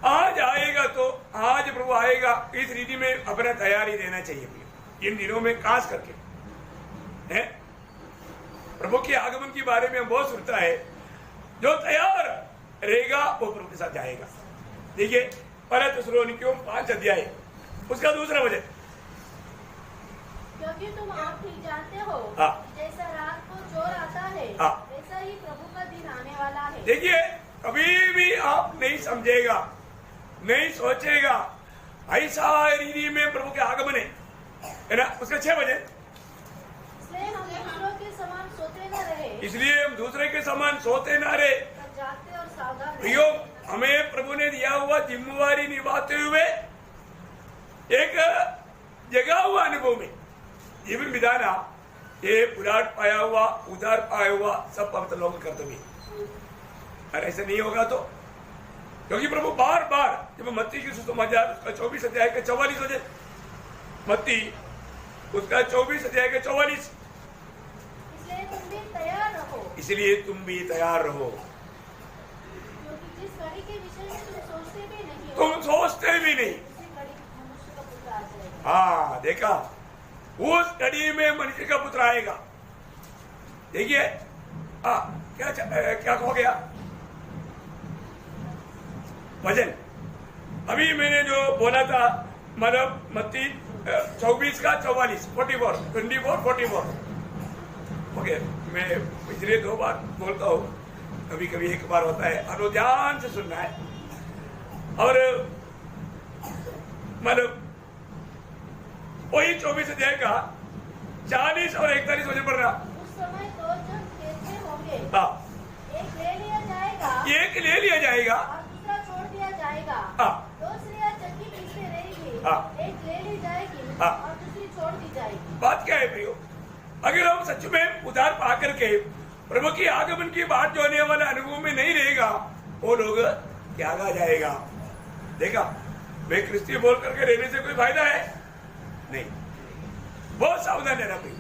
आज आएगा, तो आज प्रभु आएगा, इस रीति में अपना तैयारी देना चाहिए भैया। इन दिनों में खास करके है प्रभु के आगमन के बारे में हम बहुत सुनता है। जो तैयार रहेगा वो प्रभु के साथ जाएगा। देखिए पहले थिस्सलुनीकियों 5 अध्याय उसका 2 वचन, क्योंकि तुम आप ठीक जानते हो, हाँ। जैसा रात को चोर आता है, हाँ। वैसा ही प्रभु का दिन आने वाला है। देखिए कभी भी आप नहीं समझेगा, नहीं सोचेगा ऐसा रीति में प्रभु के आगमन है ना। उसका 6 वचन, इसलिए हम दूसरों के समान सोते न रहे, इसलिए हम दूसरे के समान सोते ना रहे। पर जागते और सावधान रहे। प्रियो, हमें प्रभु ने दिया हुआ जिम्मेवारी निभाते हुए एक जगा हुआ अनुभव में जीवन विधाना, ये उलाट पाया हुआ, उधार पाया हुआ सब पवित्र लोग कर्तव्य। और ऐसे नहीं होगा तो, क्योंकि प्रभु बार बार जब मत्ती की सुसमाचार उसका 24 अध्याय का 44 वचन, मत्ती उसका 24 अध्याय का 44, इसलिए तुम भी तैयार रहो, इसलिए तुम भी तैयार रहो, क्योंकि जिस घड़ी के विषय में तुम सोचते भी नहीं हो, तुम सोचते भी नहीं। उसी घड़ी मनुष्य का पुत्र आ जाएगा। हाँ देखा, उस घड़ी में मनुष्य का पुत्र आएगा। देखिए क्या हो गया वचन? अभी मैंने जो बोला था, मतलब मत्ती 24 का 44, 44 ओके। मैं पिछले 2 बार बोलता हूँ, कभी कभी एक बार होता है, और ध्यान से सुनना है। और मतलब वही 24 अध्याय का 40 और 41 वचन पढ़ रहा। उस समय 2 जन कैसे होंगे, हाँ। एक ले लिया जाएगा, एक ले लिया जाएगा, और दूसरा छोड़ दिया जाएगा। हाँ। 2 स्त्रियां चक्की पीछे रहेगी, हाँ। एक ले ली जाएगी, हाँ। और दूसरी छोड़ दी जाएगी। बात क्या है प्रियो? अगर हम सच में उधार पा करके प्रभु की आगमन की बात जो होने वाला अनुभव में नहीं रहेगा, वो लोग त्यागा जाएगा। देखा, मैं क्रिस्ती बोल करके रहने से कोई फायदा है नहीं। बहुत सावधान रहना भाई।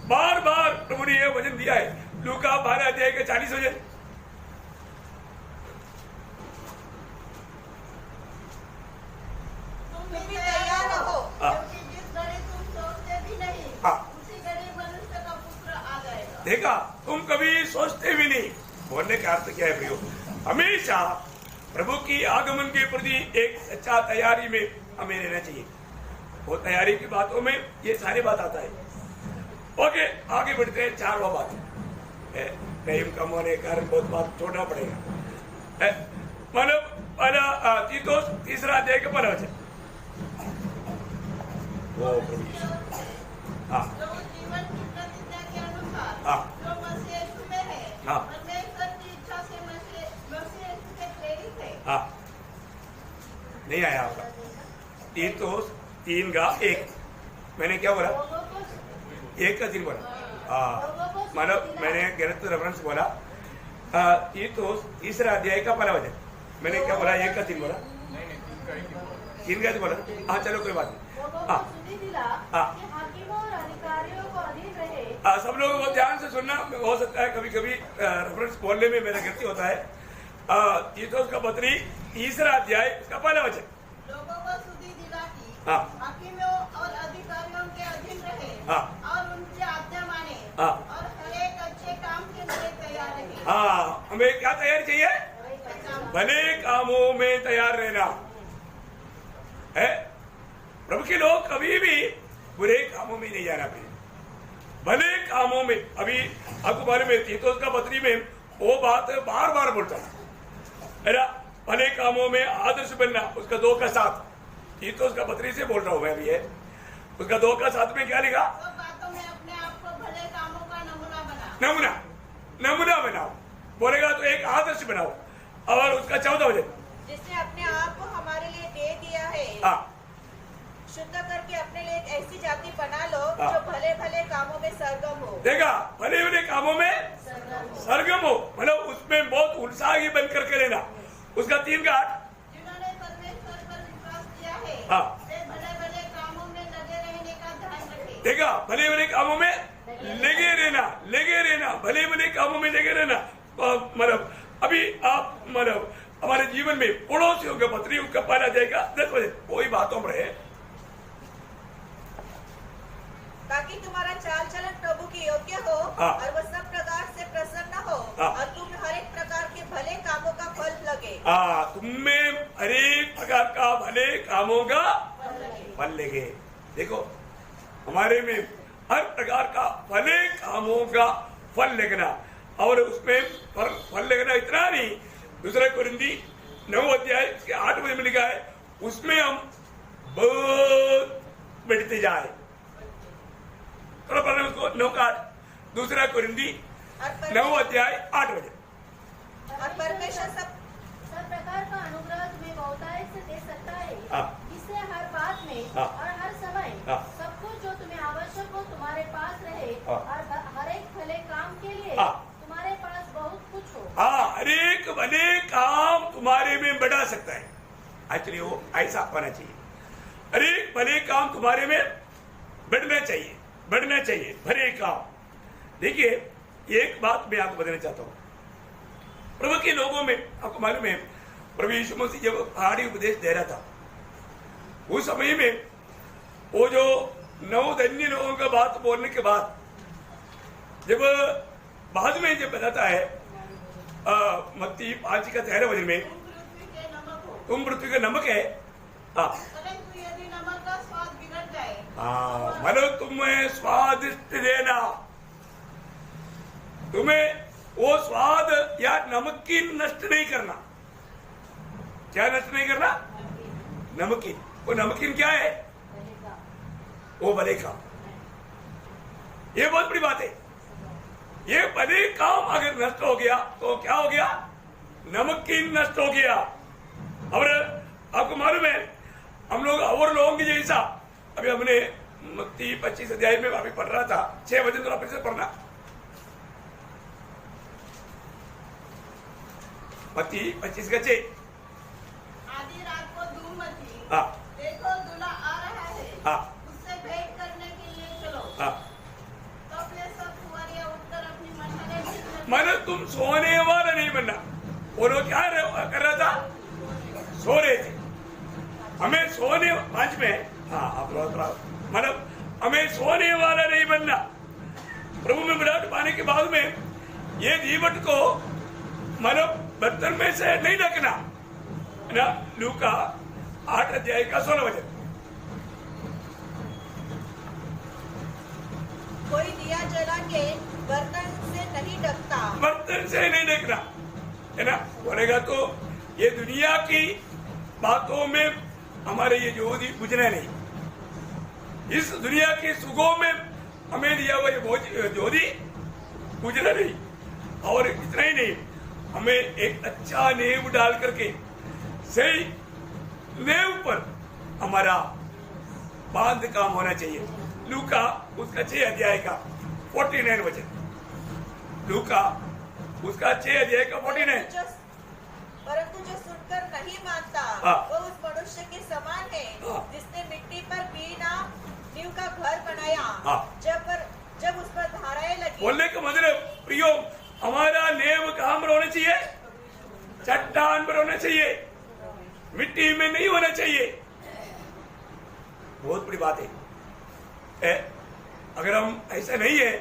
बार बार प्रभु ने यह वचन दिया है। लूका 12 अध्याय का 40 वचन, तुम भी तैयार रहो, हाँ। क्योंकि जिस घड़ी तुम सोचते भी नहीं, हाँ। उसी घड़ी मनुष्य का पुत्र आ जाएगा। देखा, तुम कभी सोचते भी नहीं। बोलने का अर्थ क्या है प्रियो? हमेशा प्रभु की आगमन के प्रति एक सच्चा तैयारी में हमें रहना चाहिए। वो तैयारी की बातों में ये सारी बात आता है। ओके, आगे बढ़ते हैं। 4वां बात है, टाइम कम होने के कारण बहुत बात छोड़ना पड़ेगा। मतलब पहला तीतुस 3 अध्याय का 1 वचन। हाँ जो जीवन की प्रतिज्ञा के अनुसार, हाँ। जो मसीह यीशु में है, हाँ। परमेश्वर की इच्छा से मसीह यीशु के प्रेरित है। हाँ, नहीं आया आपका। तीतुस 3 का 1, मैंने क्या बोला? लोगों को 1 का 3 बोला। मतलब मैंने गलत रेफरेंस बोला। तीतुस 3 अध्याय का 1 वचन, मैंने क्या बोला? 1 का 3 बोला, 3 का 3 बोला। हाँ चलो कोई बात नहीं। लोगों हाँ। को सुधि दिला हाँ। कि हाकिमों और अधिकारियों को अधीन रहे। सब लोग बहुत ध्यान से सुनना। हो सकता है कभी कभी रेफरेंस बोलने में मेरा गलती होता है। तीतुस का पत्री 3 अध्याय उसका 1 वचन। लोगों को सुधि दिला कि हाँ। हाकिमों और अधिकारियों के अधीन रहे, हाँ। और उनकी आज्ञा माने, हाँ। और हर एक अच्छे काम के लिए तैयार रहे। हाँ, हमें क्या तैयारी चाहिए? भले कामों में तैयार रहना है। प्रभु के लोग कभी भी बुरे कामों में नहीं जाना चाहिए। भले कामों में, अभी आपको मालूम है तीतोस का पत्री में वो बात बार बार बोलता है ना, भले कामों में आदर्श बनना, उसका 2 का 7 तीतोस का पत्री से बोल रहा हूं मैं भी है, उसका 2 का 7 में क्या लिखा? सब बातों में अपने आप को भले कामों का नमूना बनाओ बोलेगा तो एक आदर्श बनाओ। और उसका 14 वजह, जिसने अपने आप को हमारे लिए दे दिया है, शुद्ध करके अपने लिए एक ऐसी जाति बना लो जो भले भले कामों में सरगम हो। देखा, भले भले कामों में सरगम हो, मतलब उसमें बहुत उत्साही बन करके लेना। उसका 3 का 8, जिन्होंने परमेश्वर पर विश्वास किया है वे भले भले कामों में लगे रहने का ध्यान रखें। देखा, भले भले कामों में लगे रहना, भले भले कामों में लगे रहना। मतलब अभी आप मतलब हमारे जीवन में पड़ोसियों का पत्री उसका पाला जाएगा 10 बजे, कोई बातों में रहे ताकि तुम्हारा चाल चलन प्रभु के योग्य हो और वह सब प्रकार से प्रसन्न हो और तुम हर एक प्रकार के भले कामों का फल लगे। तुम्हें हर एक प्रकार का भले कामों का फल लगे। देखो, हमारे में हर प्रकार का भले कामों का फल लगना, और उसमें फल लगना इतना नहीं, दूसरा कोरिन्थी 9 अध्याय के 8 में लिखा है, उसमें हम बहुत बढ़ते जाए। उसको 9 का 8, दूसरा कोरिन्थी 9 अध्याय 8 बजे। और परमेश्वर सब प्रकार का अनुग्रह तुम्हें बहुतायत से दे सकता है, जिससे हर बात में और हर समय सब कुछ जो तुम्हें आवश्यक हो तुम्हारे पास रहे और हर एक भले काम के लिए तुम्हारे पास बहुत कुछ हो। हर एक भले काम तुम्हारे में बढ़ा सकता है। एक्चुअली वो ऐसा होना चाहिए, हर एक भले काम तुम्हारे में बढ़ना चाहिए भले काम। देखिए, एक बात मैं आपको बताना चाहता हूँ, प्रभु के लोगों में आपको मालूम है, प्रभु यीशु मसीह जब पहाड़ी उपदेश दे रहा था, उस समय में वो जो 9 धन्य लोगों का बात बोलने के बाद जब बाद में जब बताता है मत्ती 5 का 13 वचन में, तुम पृथ्वी का नमक है, परंतु यदि नमक का स्वाद बिगड़ जाए, मतलब तुम्हें स्वादिष्ट देना, तुम्हें वो स्वाद या नमकीन नष्ट नहीं करना। क्या नष्ट नहीं करना? नमकीन। वो नमकीन क्या है? वो भले काम। ये बहुत बड़ी बात है। ये भले काम अगर नष्ट हो गया तो क्या हो गया? नमकीन नष्ट हो गया। और आपको मालूम है, हम लोग और लोगों की जैसा, अभी हमने मत्ती 25 अध्याय में अभी पढ़ रहा था, 6 बजे तो फिर से पढ़ना, मत्ती 25 का 6। आधी रात को धूम मची, देखो दूल्हा आ रहा है, उससे भेंट करने के लिए चलो। तो अपने सब कुंवारियां उठकर अपनी मंडली, मानो तुम सोने वाला नहीं बनना। वो लोग क्या कर रहा था? सो रहे थे। हमें सोने 5 में, आप लोग मतलब हमें सोने वाला नहीं बनना। प्रभु में विराट पाने के बाद में ये जीवट को मतलब बर्तन में से नहीं रखना ना। लूका 8 अध्याय का 16 वचन। कोई दिया जला के बर्तन से नहीं ढकता, बर्तन से नहीं ढकना है ना। बोलेगा तो ये दुनिया की बातों में हमारे ये ज्योति बुझना नहीं। इस दुनिया की सुखों में हमें दिया हुआ ये ज्योति बुझना नहीं। और इतना ही नहीं, हमें एक अच्छा नींव डाल करके सही नींव पर हमारा बांध काम होना चाहिए। लूका उसका 6 अध्याय का 49 वचन। लूका उसका 6 अध्याय का 49। परंतु जो सुनकर नहीं मानता वो उस मनुष्य के समान है जिसने मिट्टी पर बिना नींव का घर बनाया, जब उस पर धाराएं लगी। बोलने का मतलब प्रियो, हमारा नींव कहाँ पर होना चाहिए? चट्टान पर होना चाहिए, मिट्टी में नहीं होना चाहिए। बहुत बड़ी बात है। अगर हम ऐसा नहीं है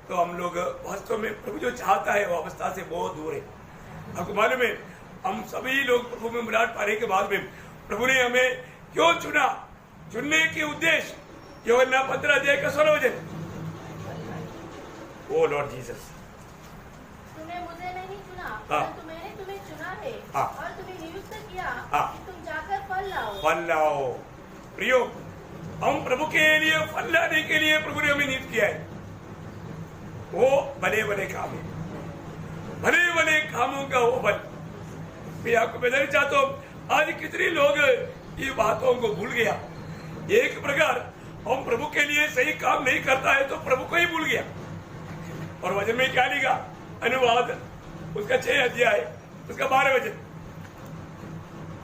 तो हम लोग वास्तव में प्रभु जो चाहता है वो अवस्था से बहुत दूर है। आपको मालूम है, हम सभी लोग प्रभु में विराट पाने के बाद में प्रभु ने हमें क्यों चुना? चुनने के उद्देश्य यूहन्ना 15 अध्याय का 16 वचन। ओ लॉर्ड जीसस, तुमने मुझे नहीं चुना, हाँ। परंतु मैंने तुम्हें चुना है, हाँ। और तुम्हें नियुक्त किया हाँ। कि तुम जाकर फल लाओ। फल लाओ। प्रियो, हम प्रभु के लिए फल लाने के लिए प्रभु ने हमें नियुक्त किया है। वो भले भले काम है, भले भले कामों का वो फल। मैं आपको बताना चाहता हूँ, आज कितने लोग ये बातों को भूल गया। एक प्रकार हम प्रभु के लिए सही काम नहीं करता है तो प्रभु को ही भूल गया। और वचन में क्या लिखा? अनुवाद उसका 6 अध्याय उसका 12 वचन,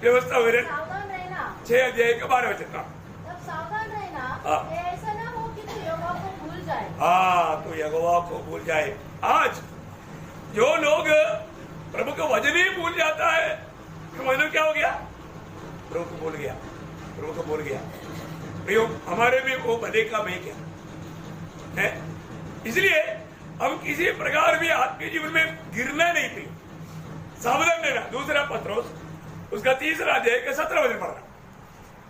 व्यवस्था विवरण सावधान रहना, 6 अध्याय का 12 वचन। तब सावधान रहना, हाँ। ऐसा न हो कि तू यहोवा को भूल जाए। हाँ, तो यहोवा को भूल जाए। आज जो लोग प्रभु का वचन ही भूल जाता है, तो मतलब क्या हो गया? प्रभु को भूल गया, प्रभु को भूल गया। प्रियो, हमारे में वो भले काम है क्या है? इसलिए हम किसी प्रकार भी आत्मीय जीवन में गिरना नहीं प्रियो, सावधान रहना। दूसरा पत्रोस उसका 3 अध्याय का 17 वचन पढ़ना।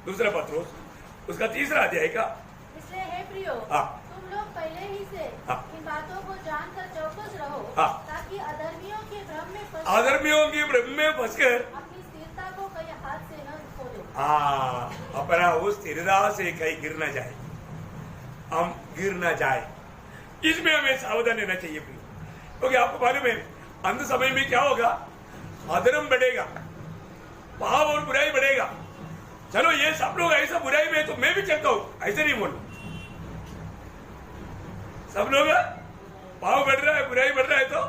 दूसरा पत्रोस उसका 3 अध्याय का। इसलिए हे प्रियो, हाँ। तुम लोग पहले ही से हाँ। इन बातों को जानकर चौकस रहो, हाँ। ताकि अधर्मियों के भ्रम में फंस अधर्मियों की भ्रम में फंसकर अपनी स्थिरता को कहीं हाथ से न खो दो। अपना उस स्थिरता से कहीं गिर न जाए, हम गिर न जाए, इसमें हमें सावधान रहना चाहिए। क्योंकि आपको मालूम है अंत समय में क्या होगा? अधर्म बढ़ेगा, पाप और बुराई बढ़ेगा। चलो ये सब लोग ऐसा बुराई में, तो मैं भी चलता हूं, ऐसे नहीं बोलूं। सब लोग पाप बढ़ रहा है, बुराई बढ़ रहा है, तो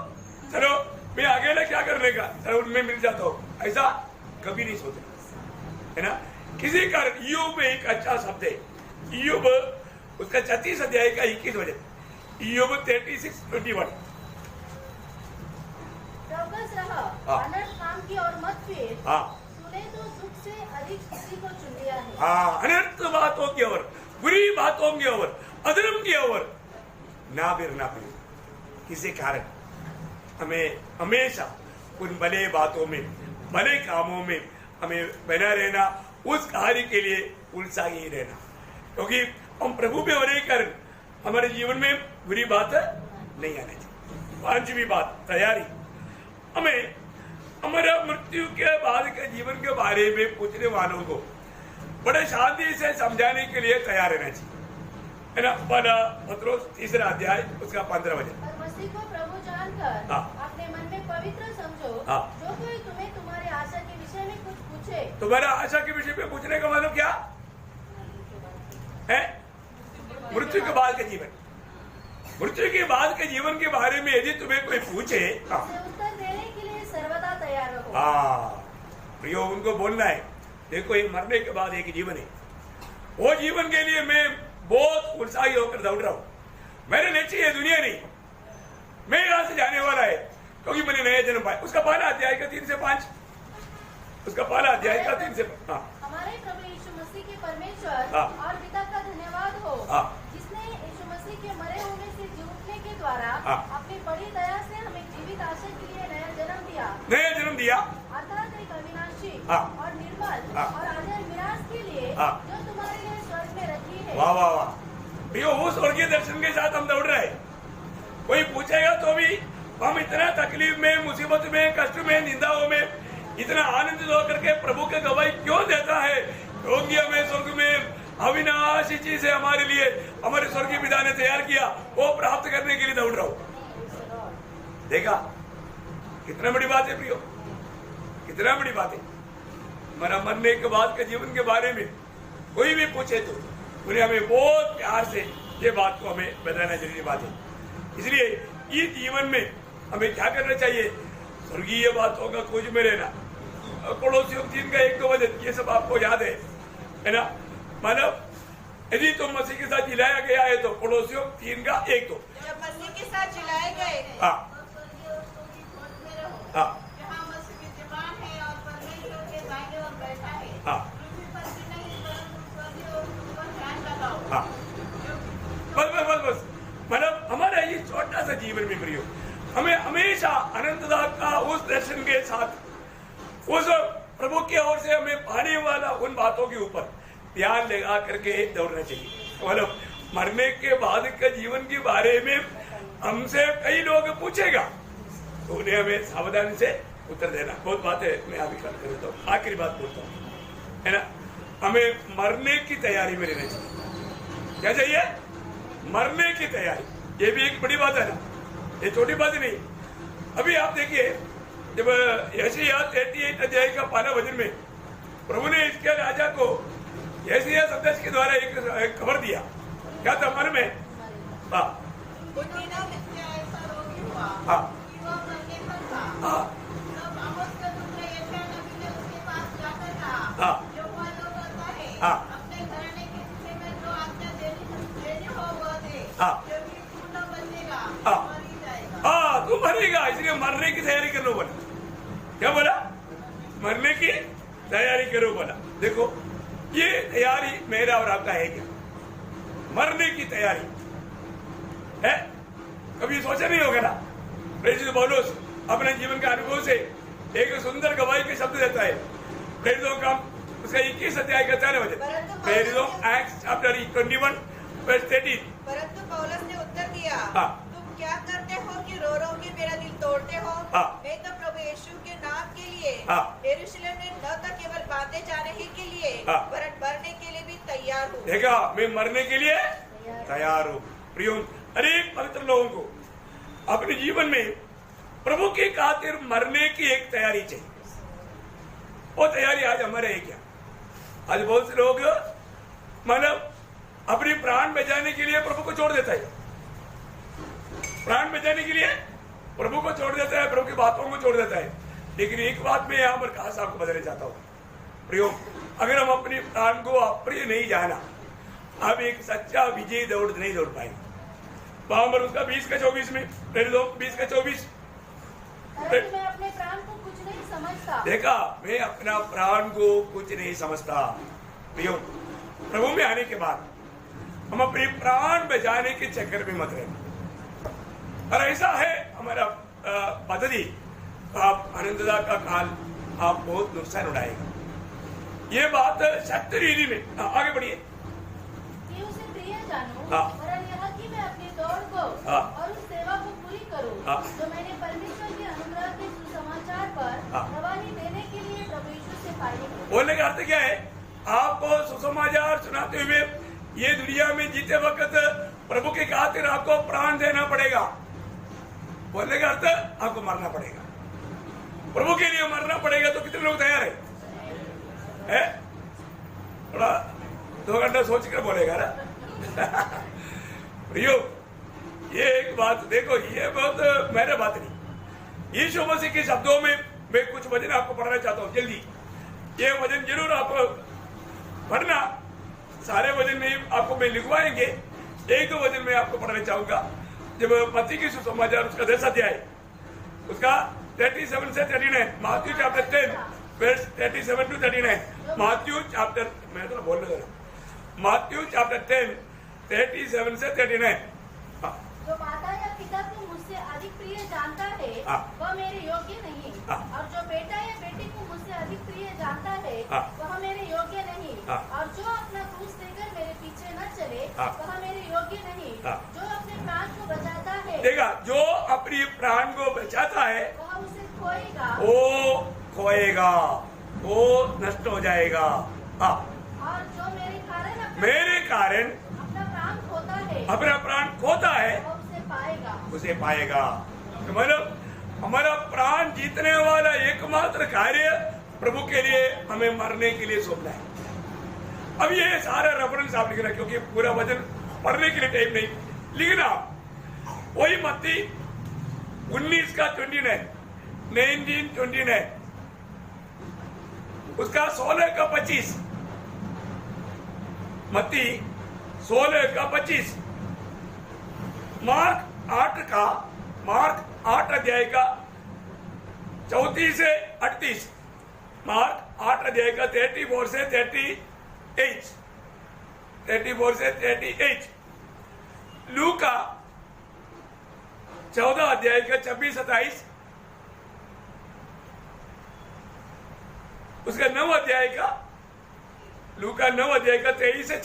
चलो मैं अकेला क्या करने का, चलो उनमें मिल जाता हूं, ऐसा कभी नहीं सोचना, है ना। किसी कारण ईयोब में एक अच्छा शब्द है, ईयोब उसका 36 अध्याय का 21 वचन, ईयोब 36:21। चौकस रह, हाँ। अनर्थ काम की ओर मत फिर। हाँ तूने तो दुख से अधिक किसी को चुन लिया है। हाँ, अनर्थ बातों की ओर, बुरी बातों की ओर, अधर्म की ओर ना फिरना पड़े। किसी कारण हमें हमेशा उन भले बातों में, भले कामों में हमें बना रहना, उस कार्य के लिए उत्साही रहना। क्योंकि हम प्रभु में होने के कारण हमारे जीवन में बुरी बात नहीं आनी चाहिए। 5वीं बात, तैयारी। हमें हमारा मृत्यु के बाद के जीवन के बारे में पूछने वालों को बड़े शांति से समझाने के लिए तैयार रहना चाहिए, है ना। पहला पत्रोस 3 अध्याय उसका 15 वचन। और मसीह को प्रभु जानकर हाँ। अपने मन में पवित्र समझो। हाँ। जो कोई तुम्हें तुम्हारी आशा के विषय में कुछ पूछे, तुम्हारा आशा के विषय में पूछने का मतलब क्या है? मृत्यु के बाद के जीवन, मृत्यु के बाद के जीवन के बारे में यदि तुम्हें कोई पूछे, उसे उत्तर देने के लिए सर्वदा तैयार रहो। प्रियो, उनको बोलना है, देखो ये मरने के बाद एक जीवन है, वो जीवन के लिए मैं बहुत उत्साही होकर दौड़ रहा हूं। मेरे लक्ष्य ये दुनिया नहीं, मैं यहां से जाने वाला है, क्योंकि मैंने नया जन्म पाया। उसका 1 अध्याय का 3 से 5, उसका 1 अध्याय का 3 से 5। हमारे प्रभु यीशु मसीह के परमेश्वर हाँ। और पिता का धन्यवाद हो, हाँ। जिसने यीशु मसीह के मरे होने से जी उठने के द्वारा हाँ। अपनी बड़ी दया से हमें जीवित आशा के लिए नया जन्म दिया, नया जन्म दिया, अर्थात एक अविनाशी हाँ। और निर्मल हाँ। और अजर मिरास के लिए, हाँ। जो तुम्हारे लिए स्वर्ग में रखी है। वाह वाह वाह। प्रियो, उस स्वर्गीय दर्शन के साथ हम दौड़ रहे हैं। कोई पूछेगा तो भी हम इतना तकलीफ में, मुसीबत में, कष्ट में, निंदाओं में इतना आनंदित होकर के प्रभु के गवाही क्यों देता है? क्योंकि हमें स्वर्ग में अविनाशी चीज है हमारे लिए, हमारे स्वर्गीय पिता ने तैयार किया, वो प्राप्त करने के लिए दौड़ रहा हूं। देखा कितना बड़ी बात है प्रियो, कितना बड़ी बात है। हमारा मरने के बाद के जीवन के बारे में कोई भी पूछे तो उन्हें हमें बहुत प्यार से ये बात को हमें बताना जरूरी बात है। इसलिए इस जीवन में हमें क्या करना चाहिए? स्वर्गीय बातों का खोज में रहना। पड़ोसियों 3 का 1-2 वचन, ये सब आपको याद है ना। मतलब यदि तुम मसीह के साथ जिलाया गया है तो पड़ोसियों 3 का 1-2। जब मसीह के साथ जिलाए गए, हाँ हाँ जहाँ मसीह विद्यमान है और परमेश्वर के दाहिने ओर बैठा है, हाँ पृथ्वी पर भी नहीं परंतु स्वर्गीय और ऊपर ध्यान लगाओ। हाँ, बस मतलब हमारा ये छोटा सा जीवन में प्रियो, हमें हमेशा अनंतता का उस दर्शन के साथ, उस प्रभु की ओर से हमें पाने वाला उन बातों के ऊपर ध्यान लगा करके दौड़ना चाहिए। मतलब मरने के बाद के जीवन के बारे में हमसे कई लोग पूछेगा तो उन्हें हमें सावधानी से उत्तर देना। बहुत बात है, मैं अभी कर देता हूँ, आखिरी बात बोलता हूँ, है ना। हमें मरने की तैयारी में रहना चाहिए। क्या चाहिए? मरने की तैयारी। ये भी एक बड़ी बात है ना, ये छोटी बात नहीं। अभी आप देखिए, जब यशायाह 38 अध्याय का 12 वचन में प्रभु ने इसके राजा को यशायाह संदेश के द्वारा एक खबर दिया। क्या था मन में? हाँ उन दिनों में ऐसा रोगी हुआ हाँ कि वह मरने पर था। हाँ तब आमोस का पुत्र यशायाह नबी ने उसके पास जाकर कहा, हाँ यहोवा जो कहता है, हाँ अपने घराने के विषय में जो आज्ञा देनी हो वह दे, हाँ क्योंकि तू न बचेगा, हाँ मर ही जाएगा। हाँ, तू मरेगा, इसलिए मरने की तैयारी कर लो बोला। क्या बोला? मरने की तैयारी करो बोला। देखो, ये तैयारी मेरा और आपका है क्या? मरने की तैयारी है? कभी सोचा नहीं होगा ना। प्रेरित पौलुस अपने जीवन का अनुभव से एक सुंदर गवाही के शब्द देता है। प्रेरितों का उसका 21 अध्याय का 4 वचन, प्रेरितों एक्ट्स चैप्टर 21 वर्स 13। परंतु पौलुस ने उत्तर दिया, हाँ। तुम क्या करते हो कि रो रो के मेरा दिल तोड़ते हो? हाँ। मैं तो प्रभु यीशु के नाम के लिए हाँ। यरूशलेम में न तो केवल बातें जाने ही के लिए हाँ। वरन मरने के लिए भी तैयार हूँ। देखा, मैं मरने के लिए तैयार हूँ। प्रियो, अनेक पवित्र लोगों को अपने जीवन में प्रभु की खातिर मरने की एक तैयारी चाहिए। वो तैयारी आज हमारे है क्या? आज बहुत से लोग मतलब अपनी प्राण बचाने के लिए प्रभु को छोड़ देता है। प्राण बचाने के लिए प्रभु को छोड़ देता है, प्रभु की बातों को छोड़ देता है। लेकिन एक बात मैं यहाँ पर खास आपको बताना चाहता हूँ प्रियो, अगर हम अपनी प्राण को अप्रिय नहीं जाना, हम एक सच्चा विजयी दौड़ नहीं दौड़ पाएंगे। वहां पर उसका 20 का 24 में, 20 का 24। मैं अपने प्राण को कुछ नहीं समझता। देखा, मैं अपना प्राण को कुछ नहीं समझता। प्रियो, प्रभु में आने के बाद हम अपने प्राण बचाने के चक्कर में मत रहे। और ऐसा है हमारा पद्धति, आप आनंददा का काल आप बहुत नुकसान उठाएगा। ये बात सत्य रीति में आगे बढ़िए। कि उसे प्रिय जानूं, हाँ। और यह कि मैं अपनी दौड़ को हाँ। और उस सेवा को पूरी करूं, हाँ। जो मैंने परमेश्वर के अनुग्रह के सुसमाचार पर हाँ। गवाही देने के लिए प्रभु यीशु से पाई है। बोलने का अर्थ क्या है? आपको सुसमाचार सुनाते हुए ये दुनिया में जीते वक्त प्रभु के खातिर आपको प्राण देना पड़ेगा। बोलने का अर्थ आपको मरना पड़ेगा, प्रभु के लिए मरना पड़ेगा। तो कितने लोग तैयार है? थोड़ा 2 घंटा सोच कर बोलेगा ना। प्रियो, ये एक बात देखो, ये बहुत मेरे बात नहीं। यीशु मसीह के शब्दों में मैं कुछ वचन आपको पढ़ना चाहता हूँ जल्दी। ये वचन जरूर आप पढ़ना, सारे वचन में आपको मैं लिखवाएंगे। 1-2 वचन में आपको पढ़ना चाहूंगा। जब मत्ती की सुसमाचार उसका 10 अध्याय उसका 37 से 39, Matthew chapter 10 verse 37 to 39, Matthew chapter, मैं तो बोलने दे रहा, माथ्यू चैप्टर 10 37 से 39। जो माता या पिता को मुझसे अधिक प्रिय जानता है, वह मेरे योग्य नहीं, और जो बेटा या बेटी को मुझसे अधिक प्रिय जानता है, वह मेरे योग्य नहीं, और जो अपना क्रूस लेकर मेरे पीछे न चले, वह मेरे योग्य नहीं। जो अपने प्राण को बचाता है, देखा, जो अपनी प्राण को बचाता है वह उसे खोएगा, वो खोएगा, वो नष्ट हो जाएगा। और जो मेरे कारण अपना प्राण खोता है, वह उसे पाएगा। उसे पाएगा। तो मतलब हमारा प्राण जीतने वाला एकमात्र कार्य प्रभु के लिए हमें मरने के लिए सौंपना है। अब ये सारा रेफरेंस आप लिखना, क्योंकि पूरा वचन पढ़ने के लिए टाइम नहीं लिखना। वही मत्ती 19 का 1929 उसका 16 का 25, मत्ती 16 का 25, मार्क 8 अध्याय का 34 से 38, मार्क 8 अध्याय का 34 से 38, लूका 14 अध्याय का 26-27, उसका 9 अध्याय का, लूका 9 अध्याय का 23 से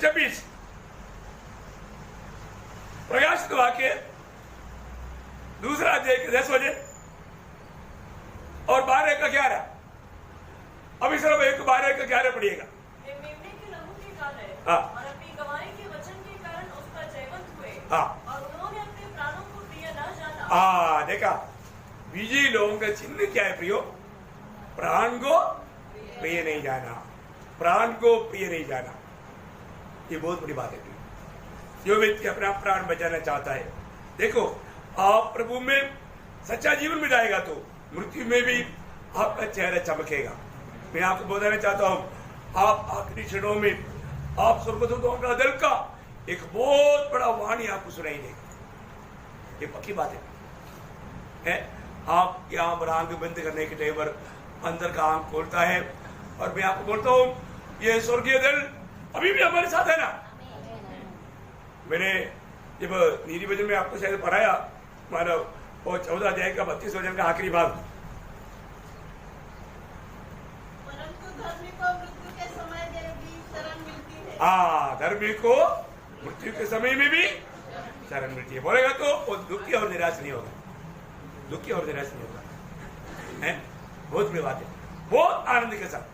26, प्रकाशित वाक्य दूसरा अध्याय के 10 वचन और 12 का 11। अभी सिर्फ 12 का 11 पढ़िएगा। मेमने के लहू के कारण हाँ। और अपनी गवाही के वचन के कारण उसका जयवंत हुए। हाँ। और उन्होंने अपने प्राणों को प्रिय न जाना। देखा, बीजी लोगों का चिन्ह क्या है प्रियो? प्राण को प्रिय नहीं जाना, प्राण को प्रिय नहीं जाना। ये बहुत बड़ी बात है प्रियो। जो व्यक्ति अपना प्राण बचाना चाहता है, देखो आप प्रभु में सच्चा जीवन बिताएगा तो मृत्यु में भी आपका चेहरा चमकेगा। मैं आपको बताना चाहता हूं, आप आखिरी क्षणों में आप स्वर्गदूतों का दल का एक बहुत बड़ा वाणी आपको सुनाई देगा। ये पक्की बात है। आप यहाँ आंख बंद करने के टाइम पर अंदर का आंख खोलता है और मैं आपको बोलता हूँ ये स्वर्गीय दल अभी भी हमारे साथ है ना। मैंने जब नीति वचन में आपको शायद पढ़ाया, मानो वो 14 अध्याय का 32 वचन का आखिरी भाग। परंतु धर्मी को मृत्यु के समय में भी शरण मिलती है। धर्मी को मृत्यु के समय में भी शरण मिलती है। बोलेगा तो वो दुखी और निराश नहीं होगा, दुखी और निराश नहीं होगा। बहुत बड़ी बात है, बहुत आनंद के साथ,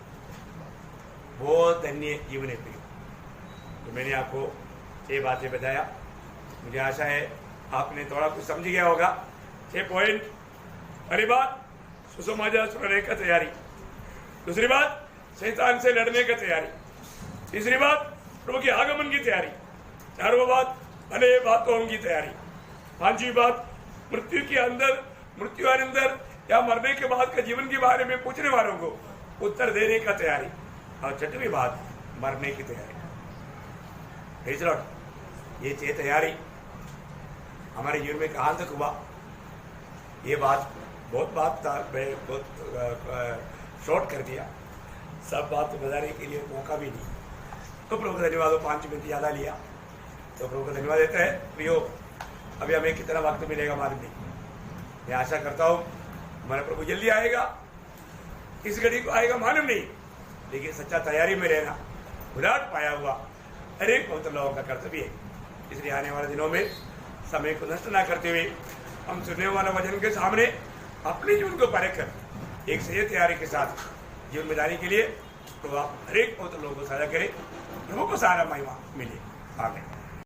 बहुत धन्य जीवन है प्रिय। तो मैंने आपको ये बातें बताया, मुझे आशा है आपने थोड़ा कुछ समझ गया होगा। 6 पॉइंट। पहली बात, सुसमाचार सुनाने का तैयारी। दूसरी बात, शैतान से लड़ने की तैयारी। तीसरी बात, प्रभु के आगमन की तैयारी। 4वां बात, भले बातों की तैयारी। 5वीं बात, मृत्यु के अंदर, मृत्यु अंदर या मरने के बाद के जीवन के बारे में पूछने वालों को उत्तर देने का तैयारी। और 6वीं बात, मरने की तैयारी। ये 6 तैयारी हमारे जीवन में कहां तक हुआ, ये बात बहुत बात था, मैं बहुत शॉर्ट कर दिया, सब बात बताने के लिए मौका भी नहीं। तो प्रभु का धन्यवाद, 5 मिनट ज़्यादा लिया तो प्रभु का धन्यवाद देता है। प्रियो, अभी हमें कितना वक्त मिलेगा मालूम नहीं। मैं आशा करता हूँ हमारा प्रभु जल्दी आएगा, इस घड़ी को आएगा मालूम नहीं, लेकिन सच्चा तैयारी में रहना उलाट पाया हुआ हर एक पवित्र लोगों का कर्तव्य है। इसलिए आने वाले दिनों में समय को नष्ट ना करते हुए हम सुनने वाला वचन के सामने अपने जीवन को परख कर एक सही तैयारी के साथ जीवन में जाने के लिए तो आप हर एक पवित्र लोगों को साझा करें। प्रभु को सारा महिमा मिले। आमीन।